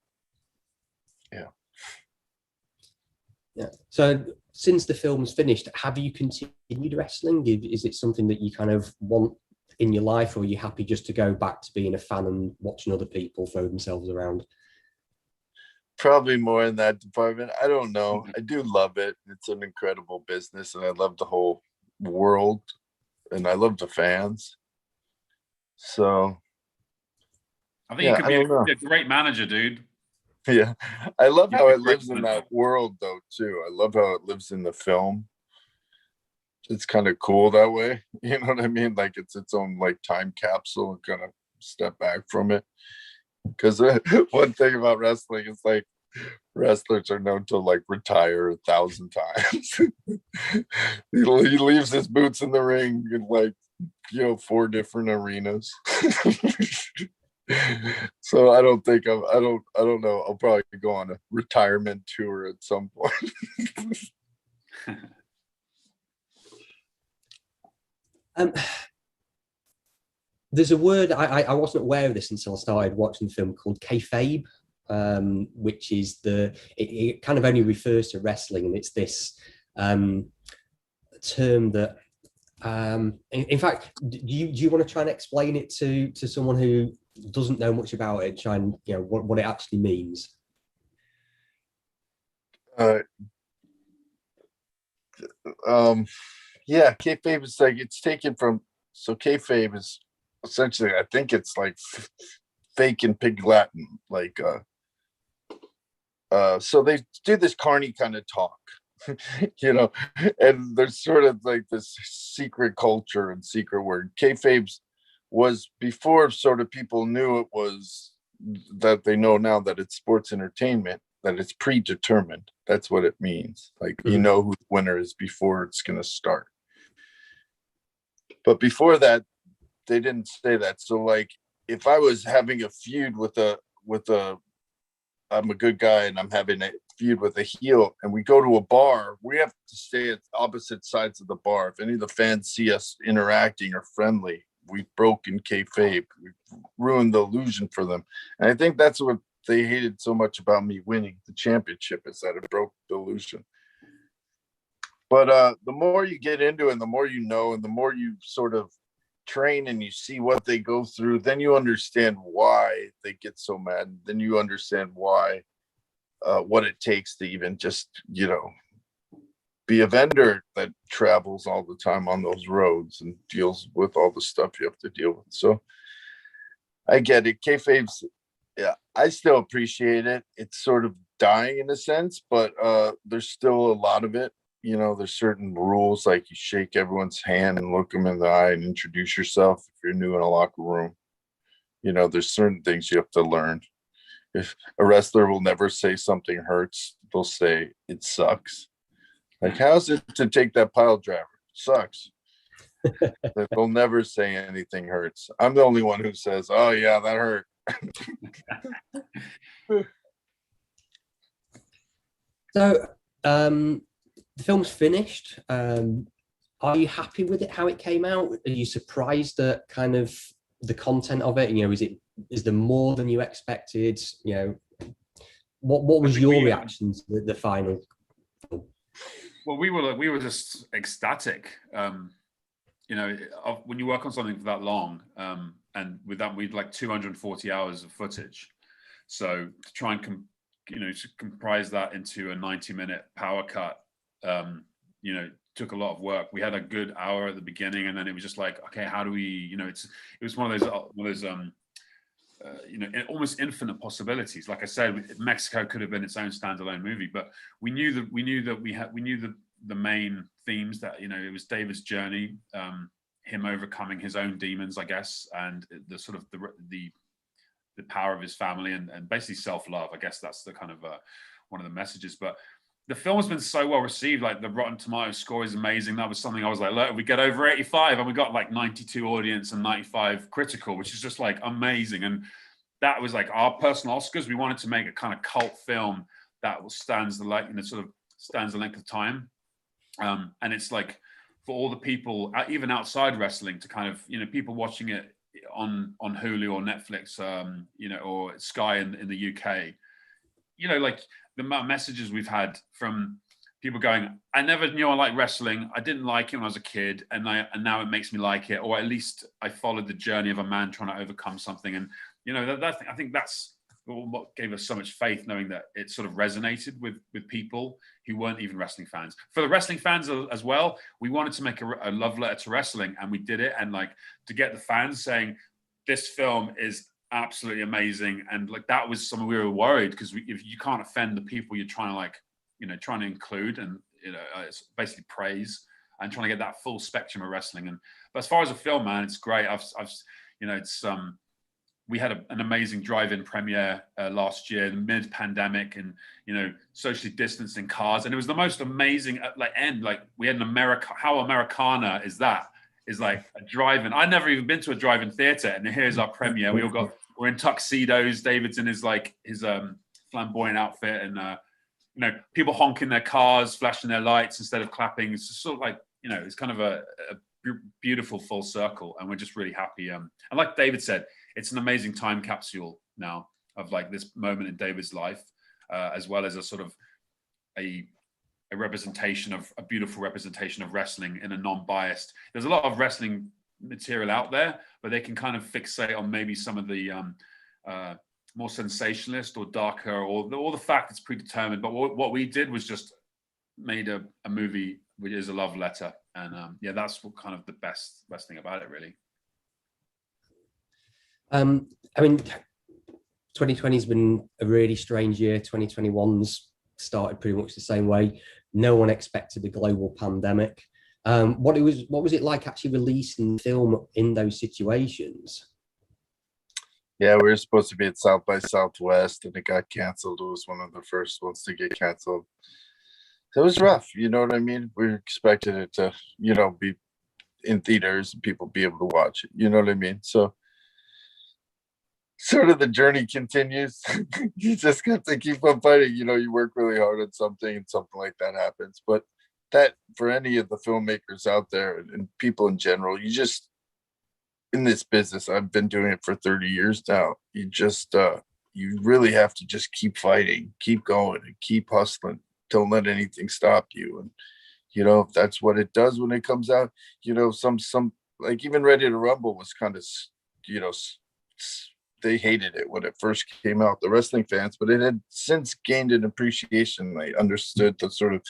Speaker 1: yeah. So since the film's finished, have you continued wrestling? Is it something that you kind of want in your life, or are you happy just to go back to being a fan and watching other people throw themselves around?
Speaker 2: Probably more in that department. I don't know. I do love it. It's an incredible business, and I love the whole world, and I love the fans. So
Speaker 3: I think you could be a great manager, dude.
Speaker 2: Yeah, I love how it lives in that world, though, too. I love how it lives in the film. It's kind of cool that way. You know what I mean? Like it's its own like time capsule and kind of step back from it. Because one thing about wrestling is like wrestlers are known to like retire 1,000 times. He leaves his boots in the ring in like 4 different arenas. So I don't know. I'll probably go on a retirement tour at some point.
Speaker 1: There's a word I wasn't aware of this until I started watching the film, called kayfabe, which is it kind of only refers to wrestling, and it's this term that in fact, do you want to try and explain it to someone who doesn't know much about it? Try and what it actually means.
Speaker 2: Yeah, kayfabe is like, it's taken from, so kayfabe is essentially, I think it's like fake in Pig Latin, like so they do this carny kind of talk. And there's sort of like this secret culture and secret word. Kayfabe was before sort of people knew it was, that they know now that it's sports entertainment, that it's predetermined. That's what it means. Like, who the winner is before it's going to start. But before that, they didn't say that. So like, if I was having a feud with I'm a good guy and I'm having a feud with a heel, and we go to a bar, we have to stay at opposite sides of the bar. If any of the fans see us interacting or friendly, we've broken kayfabe. We've ruined the illusion for them. And I think that's what they hated so much about me winning the championship, is that it broke the illusion. But the more you get into it, and the more you know, and the more you sort of train and you see what they go through, then you understand why they get so mad. Then you understand why, what it takes to even just, be a vendor that travels all the time on those roads and deals with all the stuff you have to deal with. So I get it. Kayfabe's, yeah, I still appreciate it. It's sort of dying in a sense, but there's still a lot of it. There's certain rules, like you shake everyone's hand and look them in the eye and introduce yourself if you're new in a locker room. There's certain things you have to learn. If a wrestler will never say something hurts, they'll say it sucks. Like, how's it to take that pile driver? Sucks. They'll never say anything hurts. I'm the only one who says, oh yeah, that hurt.
Speaker 1: So the film's finished. Are you happy with it, how it came out? Are you surprised at kind of the content of it? Is there more than you expected? What was your reaction to the final?
Speaker 3: Well, we were just ecstatic. When you work on something for that long, and with that, we'd like 240 hours of footage. So to try and to comprise that into a 90-minute power cut, took a lot of work. We had a good hour at the beginning, and then it was just like, okay, how do we? It was one of those almost infinite possibilities. Like I said, Mexico could have been its own standalone movie, but we knew the main themes that it was David's journey, him overcoming his own demons, I guess, and the sort of the power of his family and basically self-love. I guess that's the kind of one of the messages. But the film has been so well received. Like the Rotten Tomatoes score is amazing. That was something I was like, look, we get over 85, and we got like 92 audience and 95 critical, which is just like amazing. And that was like our personal Oscars. We wanted to make a kind of cult film that stands the length of time. And it's like for all the people, even outside wrestling, to kind of, people watching it on Hulu or Netflix, or Sky in the UK, like the messages we've had from people going, I never knew I liked wrestling. I didn't like it when I was a kid, and now it makes me like it, or at least I followed the journey of a man trying to overcome something. And I think that's what gave us so much faith, knowing that it sort of resonated with people who weren't even wrestling fans. For the wrestling fans as well, we wanted to make a love letter to wrestling, and we did it. And like to get the fans saying this film is absolutely amazing, and like that was something we were worried, because if you can't offend the people you're trying to include, and it's basically praise and trying to get that full spectrum of wrestling. But as far as a film, man, it's great. We had an amazing drive-in premiere last year, mid-pandemic, and socially distanced in cars, and it was the most amazing end. Like we had how Americana is that? Is like a drive-in. I'd never even been to a drive-in theater, and here's our premiere. We're in tuxedos. David's in his flamboyant outfit, and people honking their cars, flashing their lights instead of clapping. It's just sort of like it's kind of a beautiful full circle, and we're just really happy. And like David said, it's an amazing time capsule now of like this moment in David's life, as well as a sort of a beautiful representation of wrestling in a non-biased. There's a lot of wrestling material out there, but they can kind of fixate on maybe some of the more sensationalist or darker, or the fact it's predetermined. But what we did was just made a movie which is a love letter, and that's what kind of the best thing about it, really.
Speaker 1: 2020 has been a really strange year. 2021's started pretty much the same way. No one expected a global pandemic. What was it like actually releasing film in those situations?
Speaker 2: Yeah, we were supposed to be at South by Southwest, and it got canceled. It was one of the first ones to get canceled. So it was rough, you know what I mean? We expected it to, be in theaters and people be able to watch it, you know what I mean? So sort of the journey continues. You just got to keep on fighting. You work really hard on something, and something like that happens. But that, for any of the filmmakers out there and people in general, you just, in this business, I've been doing it for 30 years now. You just, you really have to just keep fighting, keep going, and keep hustling. Don't let anything stop you. And you know, that's what it does when it comes out. You know, some like even Ready to Rumble was kind of, you know, they hated it when it first came out, the wrestling fans, but it had since gained an appreciation. They understood the sort of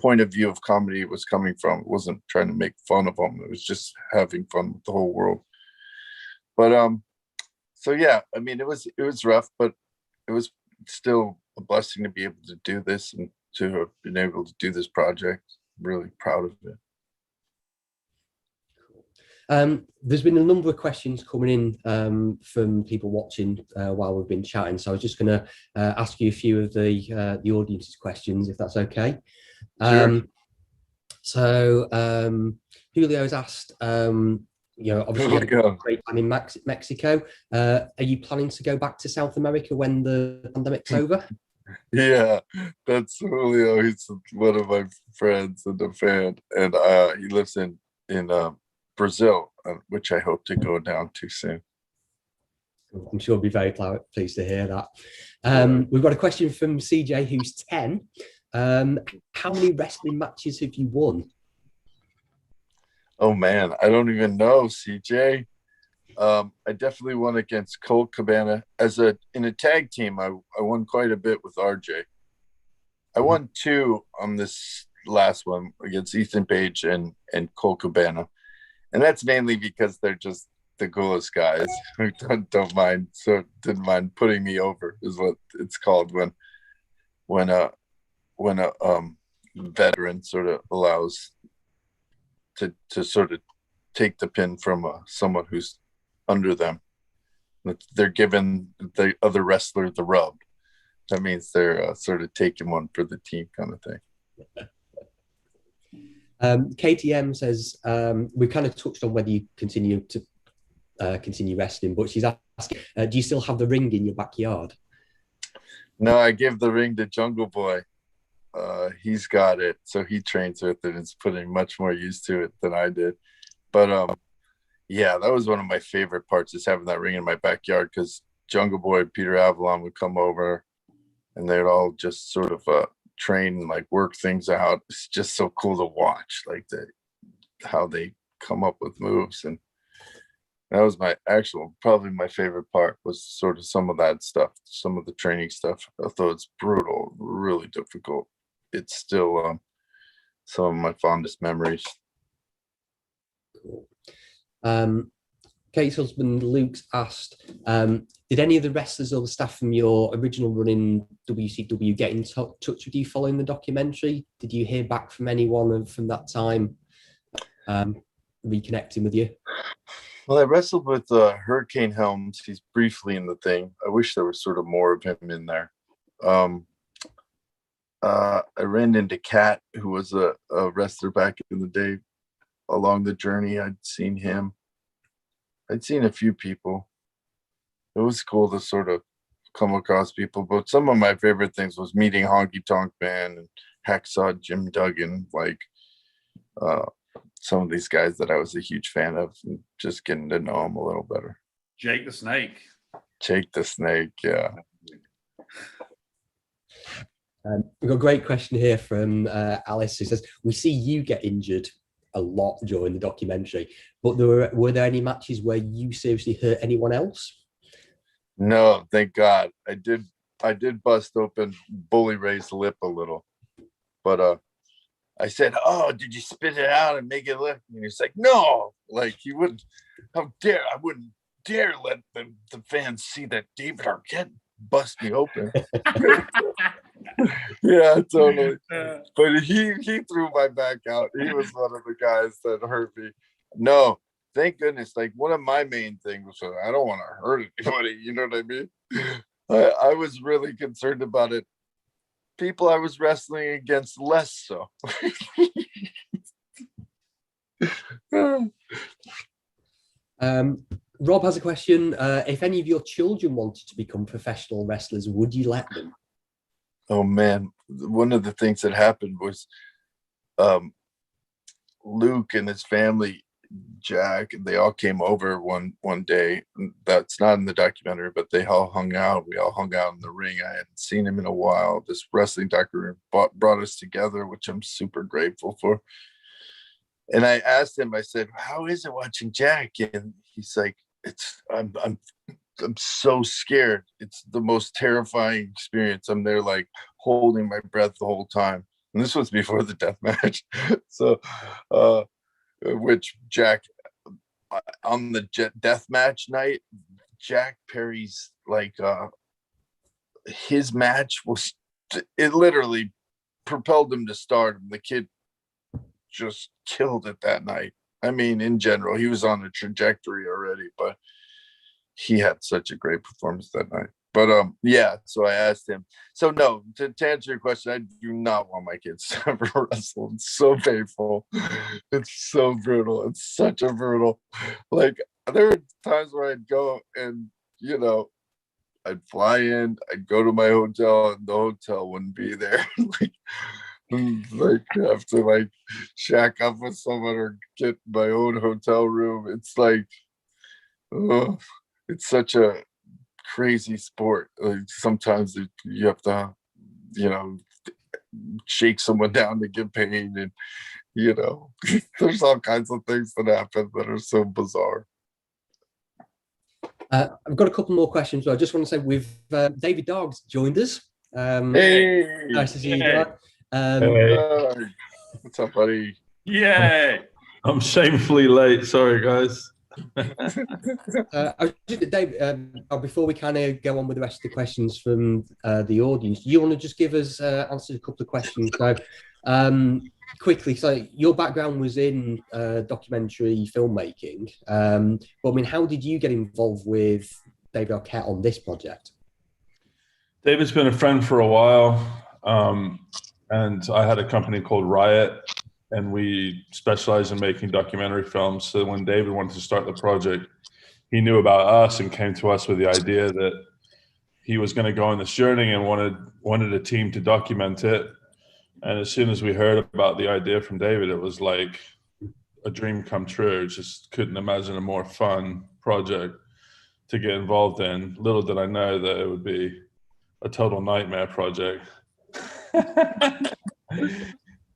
Speaker 2: point of view of comedy it was coming from. It wasn't trying to make fun of them. It was just having fun with the whole world. But so yeah, I mean, it was rough, but it was still a blessing to be able to do this and to have been able to do this project. I'm really proud of it.
Speaker 1: There's been a number of questions coming in from people watching while we've been chatting, so I was just going to ask you a few of the audience's questions, if that's okay.
Speaker 2: Sure.
Speaker 1: So Julio's asked, you know, obviously you had a great time in Mexico. Are you planning to go back to South America when the pandemic's over?
Speaker 2: Yeah, that's Julio. He's one of my friends and a fan, and he lives in Brazil, which I hope to go down to soon.
Speaker 1: I'm sure he'll be very pleased to hear that. We've got a question from CJ, who's 10. How many wrestling matches have you won?
Speaker 2: Oh man, I don't even know, CJ. I definitely won against Colt Cabana in a tag team. I won quite a bit with RJ. I won 2 on this last one against Ethan Page and Colt Cabana. And that's mainly because they're just the coolest guys who don't mind, so didn't mind putting me over, is what it's called when a veteran sort of allows to sort of take the pin from someone who's under them. They're giving the other wrestler the rub. That means they're sort of taking one for the team, kind of thing.
Speaker 1: KTM says, we kind of touched on whether you continue wrestling, but she's asking, do you still have the ring in your backyard?
Speaker 2: No, I gave the ring to Jungle Boy. He's got it, so he trains with it and is putting much more use to it than I did. But yeah, that was one of my favorite parts, is having that ring in my backyard, because Jungle Boy and Peter Avalon would come over and they'd all just sort of train and like work things out. It's just so cool to watch, like how they come up with moves. And that was probably my favorite part, was sort of some of that stuff, some of the training stuff. Although it's brutal, really difficult, it's still some of my fondest memories.
Speaker 1: Cool. Kate's husband Luke's asked, did any of the wrestlers or the staff from your original run in WCW get in touch with you following the documentary? Did you hear back from anyone from that time reconnecting with you?
Speaker 2: Well, I wrestled with Hurricane Helms. He's briefly in the thing. I wish there was sort of more of him in there. I ran into Kat, who was a wrestler back in the day. Along the journey, I'd seen him. I'd seen a few people. It was cool to sort of come across people, but some of my favorite things was meeting Honky Tonk Man and Hacksaw Jim Duggan, like some of these guys that I was a huge fan of, and just getting to know them a little better.
Speaker 3: Jake the Snake.
Speaker 2: Jake the Snake, yeah.
Speaker 1: We've got a great question here from Alice, who says, we see you get injured a lot during the documentary, but were there any matches where you seriously hurt anyone else?
Speaker 2: No, thank God. I did bust open Bully Ray's lip a little, but I said, "Oh, did you spit it out and make it look?" And he's like, "No, like he wouldn't. How dare I wouldn't dare let the fans see that David Arquette bust me open." Yeah, totally. But he threw my back out. He was one of the guys that hurt me. No, thank goodness. Like, one of my main things was, I don't want to hurt anybody. You know what I mean? I was really concerned about it. People I was wrestling against, less so.
Speaker 1: Rob has a question. If any of your children wanted to become professional wrestlers, would you let them?
Speaker 2: Oh man, one of the things that happened was Luke and his family, Jack, and they all came over one day. That's not in the documentary, but they all hung out. We all hung out in the ring. I hadn't seen him in a while. This wrestling documentary brought us together, which I'm super grateful for. And I asked him, I said, how is it watching Jack? And he's like, I'm so scared. It's the most terrifying experience. I'm there like holding my breath the whole time. And this was before the death match. So, which Jack, on the death match night, Jack Perry's like, his match was, it literally propelled him to stardom. The kid just killed it that night. I mean, in general, he was on a trajectory already, but he had such a great performance that night. But yeah, so I asked him. So no, to answer your question, I do not want my kids to ever wrestle. It's so painful. It's so brutal. It's such a brutal. Like, there were times where I'd go and, you know, I'd fly in, I'd go to my hotel, and the hotel wouldn't be there. like have to like shack up with someone or get my own hotel room. It's like, oh, it's such a crazy sport. Like, sometimes you have to, you know, shake someone down to get paid, and you know, there's all kinds of things that happen that are so bizarre.
Speaker 1: I've got a couple more questions, but I just want to say we've David Darg joined us.
Speaker 2: Hey,
Speaker 1: nice to see you, Darg.
Speaker 2: What's up, buddy?
Speaker 3: Yay!
Speaker 4: I'm shamefully late. Sorry, guys.
Speaker 1: Dave, before we kind of go on with the rest of the questions from the audience, you want to just give us answer a couple of questions? So, quickly, so your background was in documentary filmmaking, but I mean, how did you get involved with David Arquette on this project?
Speaker 4: David's been a friend for a while, and I had a company called Riot, and we specialize in making documentary films. So when David wanted to start the project, he knew about us and came to us with the idea that he was going to go on this journey and wanted a team to document it. And as soon as we heard about the idea from David, it was like a dream come true. Just couldn't imagine a more fun project to get involved in. Little did I know that it would be a total nightmare project.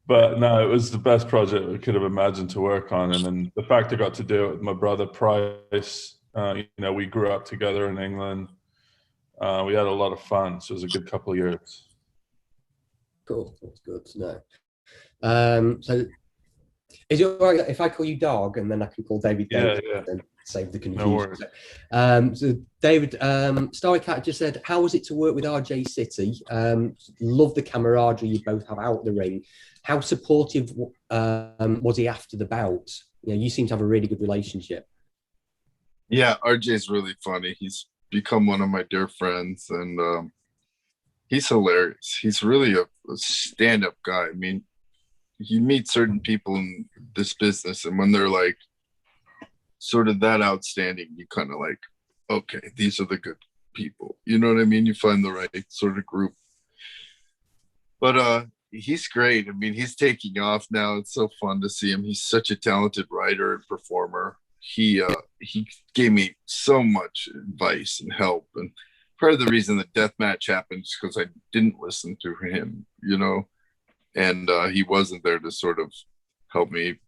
Speaker 4: But no, it was the best project we could have imagined to work on. And then the fact I got to do it with my brother Price, you know, we grew up together in England. We had a lot of fun. So it was a good couple of years.
Speaker 1: Cool, that's good to know. So is it all right if I call you Darg and then I can call David David and save the confusion?
Speaker 4: No
Speaker 1: so David, Starry Cat just said, how was it to work with RJ City? Love the camaraderie you both have out the ring. How supportive was he after the bout? You know, you seem to have a really good relationship.
Speaker 2: Yeah, RJ's really funny. He's become one of my dear friends, and he's hilarious. He's really a stand-up guy. I mean, you meet certain people in this business, and when they're like sort of that outstanding, you kind of like, okay, these are the good people. You know what I mean? You find the right sort of group. But he's great. I mean, he's taking off now. It's so fun to see him. He's such a talented writer and performer. He gave me so much advice and help. And part of the reason the death match happened is because I didn't listen to him, you know, and he wasn't there to sort of help me,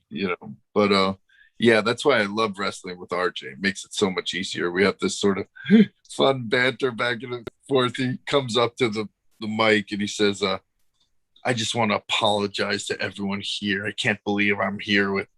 Speaker 2: you know. But yeah, that's why I love wrestling with RJ. It makes it so much easier. We have this sort of fun banter back and forth. He comes up to the mic and he says, I just want to apologize to everyone here. I can't believe I'm here with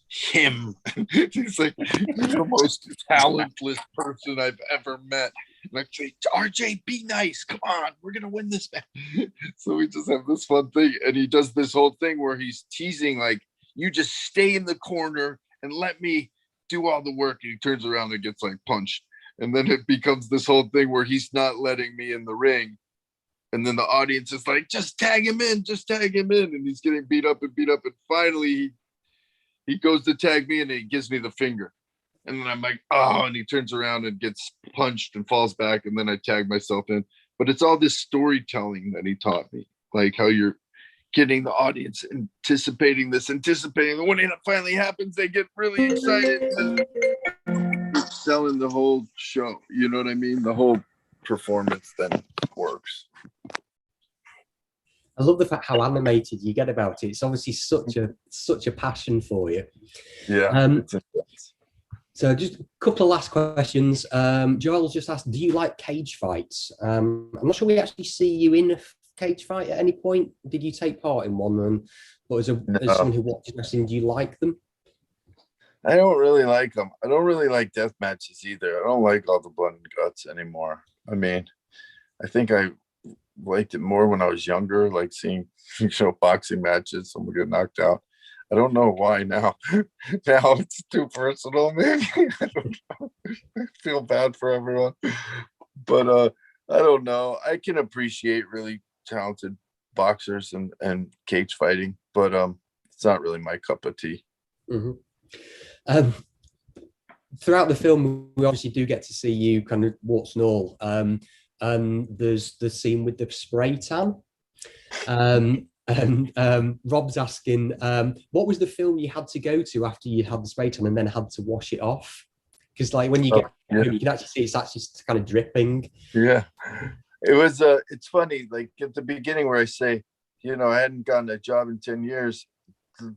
Speaker 2: him. He's like, you're the most talentless person I've ever met. And I say, RJ, be nice. Come on, we're gonna win this match. So we just have this fun thing, and he does this whole thing where he's teasing, like, you just stay in the corner and let me do all the work. And he turns around and gets like punched, and then it becomes this whole thing where he's not letting me in the ring. And then the audience is like, just tag him in, and he's getting beat up. And finally he goes to tag me and he gives me the finger. And then I'm like, oh, and he turns around and gets punched and falls back. And then I tag myself in. But it's all this storytelling that he taught me, like how you getting the audience anticipating this, anticipating when it finally happens, they get really excited. And selling the whole show, you know what I mean? The whole performance then works.
Speaker 1: I love the fact how animated you get about it. It's obviously such a passion for you.
Speaker 2: Yeah.
Speaker 1: So just a couple of last questions. Joel just asked, do you like cage fights? I'm not sure we actually see you in a cage fight at any point. Did you take part in one? But as someone who watches wrestling, do you like them?
Speaker 2: I don't really like them. I don't really like death matches either. I don't like all the blood and guts anymore. I mean, I think I liked it more when I was younger, like seeing boxing matches, someone get knocked out. I don't know why now. Now it's too personal, maybe. I don't know. I feel bad for everyone. But I don't know. I can appreciate really talented boxers and cage fighting, but it's not really my cup of tea.
Speaker 1: Mm-hmm. Throughout the film, we obviously do get to see you kind of warts and all. And there's the scene with the spray tan. Rob's asking, what was the film you had to go to after you had the spray tan and then had to wash it off? Because like when you get home, you can actually see it's actually kind of dripping.
Speaker 2: Yeah, it was. It's funny. Like at the beginning where I say, I hadn't gotten a job in 10 years.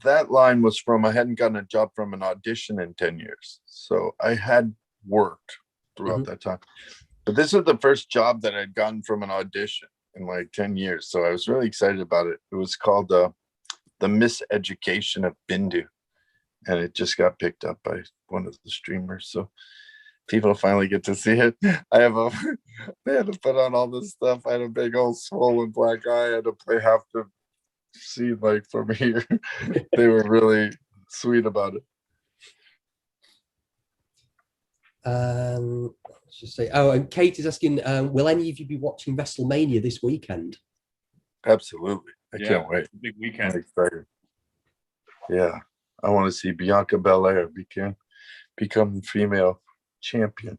Speaker 2: That line was from I hadn't gotten a job from an audition in 10 years. So I had worked throughout that time. But this is the first job that I'd gotten from an audition in like 10 years. So I was really excited about it. It was called The Miseducation of Bindu. And it just got picked up by one of the streamers. So people finally get to see it. They had to put on all this stuff. I had a big old swollen black eye. I had to play half the scene like from here. They were really sweet about it.
Speaker 1: Let's just say, and Kate is asking, will any of you be watching WrestleMania this weekend?
Speaker 2: Absolutely. I can't wait.
Speaker 3: Big weekend. I'm
Speaker 2: excited. Yeah. I want to see Bianca Belair become female champion.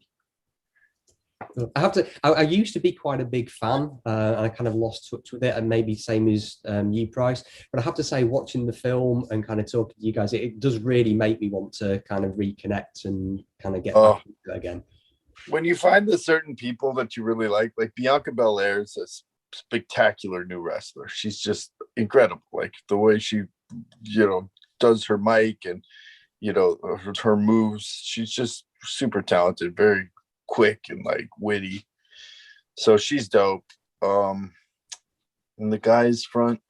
Speaker 1: I used to be quite a big fan, and I kind of lost touch with it, and maybe same as you, Price. But I have to say, watching the film and kind of talking to you guys, it does really make me want to kind of reconnect and kind of get back into it again.
Speaker 2: When you find the certain people that you really like Bianca Belair is a spectacular new wrestler. She's just incredible. Like the way she, does her mic and, her moves. She's just super talented, very quick and like witty. So she's dope. And the guys front,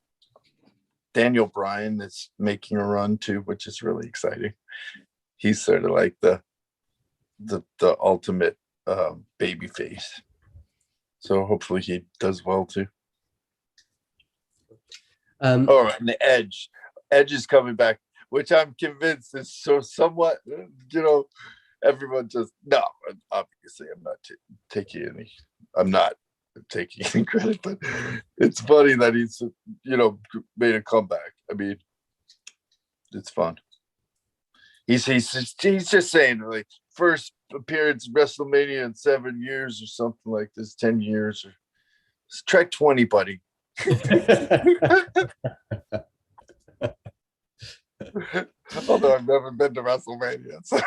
Speaker 2: Daniel Bryan is making a run too, which is really exciting. He's sort of like the ultimate baby face. So hopefully he does well too. And the Edge is coming back, which I'm convinced is so somewhat, everyone just obviously I'm not taking any credit, but it's funny that he's made a comeback. I mean, it's fun. He's just saying like first appearance WrestleMania in 7 years or something like this, 10 years or Trek 20, buddy. Although I've never been to WrestleMania. So.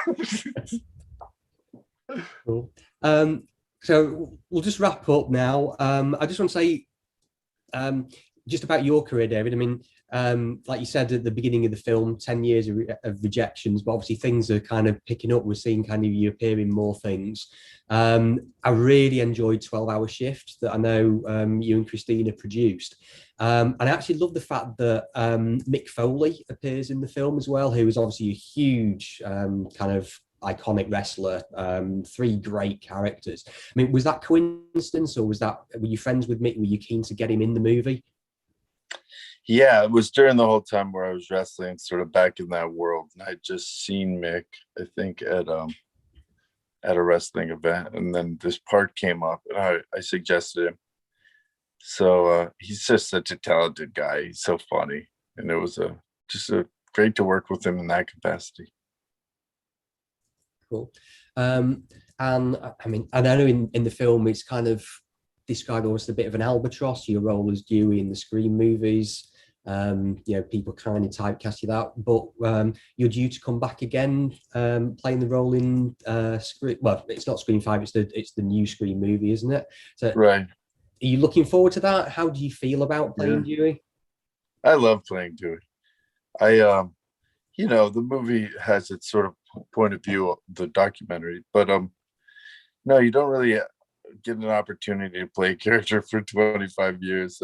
Speaker 1: Cool. So we'll just wrap up now. I just want to say just about your career, David. I mean, like you said at the beginning of the film, 10 years of rejections, but obviously things are kind of picking up. We're seeing kind of you appear in more things. I really enjoyed 12-Hour Shift that I know you and Christina produced. And I actually love the fact that Mick Foley appears in the film as well, who is obviously a huge kind of iconic wrestler, 3 great characters. I mean, was that coincidence or were you friends with Mick? Were you keen to get him in the movie?
Speaker 2: Yeah, it was during the whole time where I was wrestling, sort of back in that world. And I'd just seen Mick, I think, at a wrestling event. And then this part came up and I suggested him. So he's just such a talented guy. He's so funny. And it was just great to work with him in that capacity.
Speaker 1: Cool. And I mean, I know in the film, it's kind of described almost a bit of an albatross, your role as Dewey in the Scream movies. people kind of typecast you that, but you're due to come back again, playing the role in Scream. Well, it's not Scream 5, it's the new Scream movie, isn't it? So,
Speaker 2: right.
Speaker 1: Are you looking forward to that? How do you feel about playing Dewey?
Speaker 2: I love playing Dewey. The movie has its sort of point of view, the documentary, but no, you don't really get an opportunity to play a character for 25 years,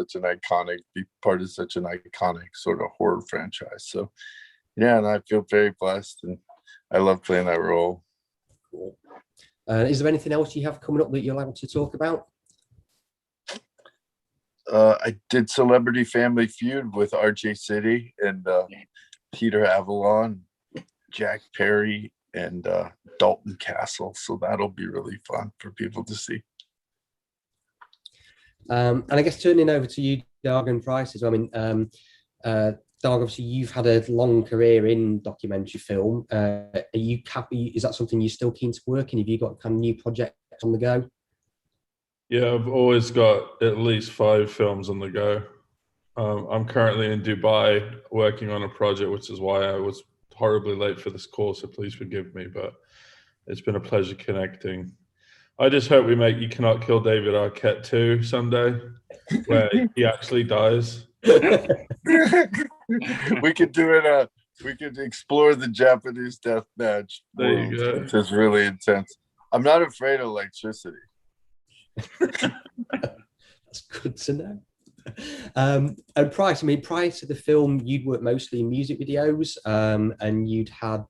Speaker 2: be part of such an iconic sort of horror franchise. So yeah, and I feel very blessed, and I love playing that role.
Speaker 1: Cool. Is there anything else you have coming up that you're allowed to talk about?
Speaker 2: I did Celebrity Family Feud with RJ City and Peter Avalon, Jack Perry, and Dalton Castle. So that'll be really fun for people to see. And
Speaker 1: I guess turning over to you, Darg and Price, as well. I mean, Darg, obviously you've had a long career in documentary film. Are you happy? Is that something you're still keen to work in? Have you got kind of new projects on the go?
Speaker 4: Yeah, I've always got at least 5 films on the go. I'm currently in Dubai working on a project, which is why I was horribly late for this call, so please forgive me, but it's been a pleasure connecting. I just hope we make You Cannot Kill David Arquette 2 someday, where he actually dies.
Speaker 2: We could do it. We could explore the Japanese death match.
Speaker 4: There you go.
Speaker 2: Which is really intense. I'm not afraid of electricity.
Speaker 1: That's good to know. And Price, I mean, prior to the film, you'd worked mostly in music videos, and you'd had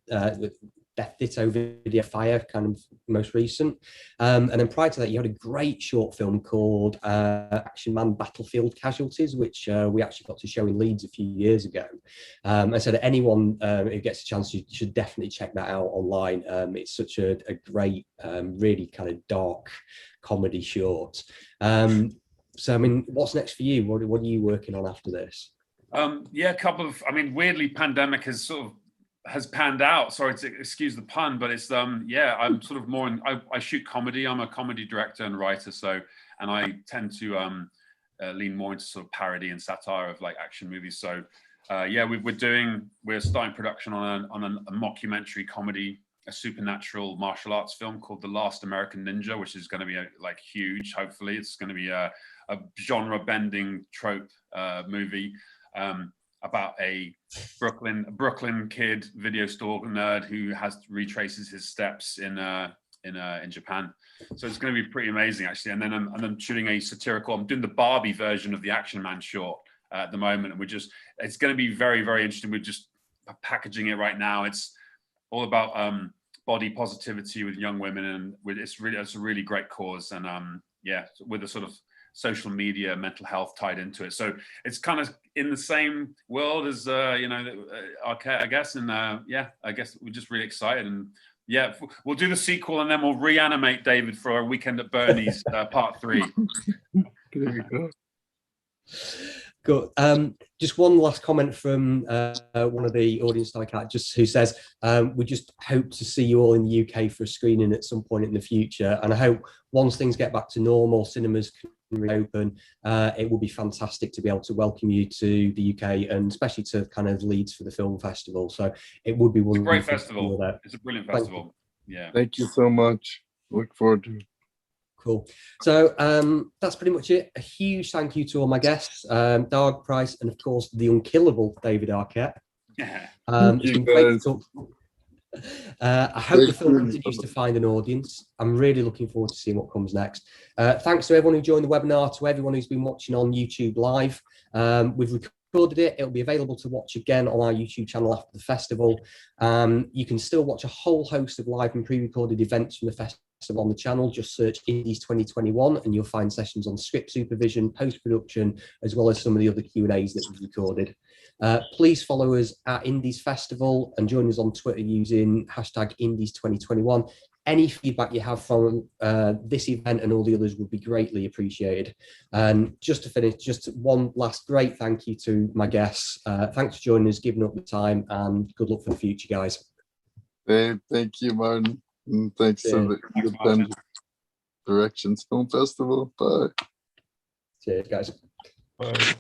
Speaker 1: Death Ditto Video Fire, kind of most recent. And then prior to that, you had a great short film called Action Man Battlefield Casualties, which we actually got to show in Leeds a few years ago. I said anyone who gets a chance, you should definitely check that out online. It's such a great, really kind of dark comedy short. So, I mean, what's next for you? What are you working on after this?
Speaker 3: Yeah, a couple of, I mean, weirdly, pandemic has panned out. Sorry to excuse the pun, but it's, yeah, I'm sort of more I shoot comedy. I'm a comedy director and writer. So, and I tend to lean more into sort of parody and satire of like action movies. So, yeah, we're starting production on a mockumentary comedy, a supernatural martial arts film called The Last American Ninja, which is going to be like huge. Hopefully it's going to be a genre bending trope movie about a Brooklyn kid video store nerd who retraces his steps in Japan. So it's going to be pretty amazing actually. And then I'm shooting I'm doing the Barbie version of the Action Man short at the moment, and it's going to be very, very interesting. We're just packaging it right now. It's all about body positivity with young women, and it's a really great cause. And yeah, with a sort of social media, mental health tied into it. So it's kind of in the same world as Arquette, I guess. And yeah, I guess we're just really excited. And yeah, we'll do the sequel, and then we'll reanimate David for a Weekend at Bernie's part 3.
Speaker 2: There you go.
Speaker 1: Good. Just one last comment from one of the audience who says, we just hope to see you all in the UK for a screening at some point in the future. And I hope once things get back to normal, cinemas can reopen, it will be fantastic to be able to welcome you to the UK, and especially to kind of Leeds for the film festival. So it would be wonderful.
Speaker 3: It's a great festival. It's a brilliant festival. Yeah.
Speaker 2: Thank you so much. Look forward to it.
Speaker 1: Cool. So that's pretty much it. A huge thank you to all my guests, Darg, Price, and of course the unkillable David Arquette.
Speaker 3: Yeah.
Speaker 1: It's been great to talk. I hope the film continues to find an audience. I'm really looking forward to seeing what comes next. Thanks to everyone who joined the webinar, to everyone who's been watching on YouTube Live. We've recorded it. It'll be available to watch again on our YouTube channel after the festival. You can still watch a whole host of live and pre-recorded events from the festival on the channel. Just search Indies 2021 and you'll find sessions on script supervision, post-production, as well as some of the other Q&As that we've recorded. Please follow us at Indies Festival and join us on Twitter using hashtag Indies 2021. Any feedback you have from this event and all the others would be greatly appreciated. And just to finish, just one last great thank you to my guests. Thanks for joining us, giving up the time, and good luck for the future, guys.
Speaker 2: Hey, thank you, Martin. And thanks to the Independent Directions Film Festival. Bye.
Speaker 1: Cheers, guys.
Speaker 4: Bye.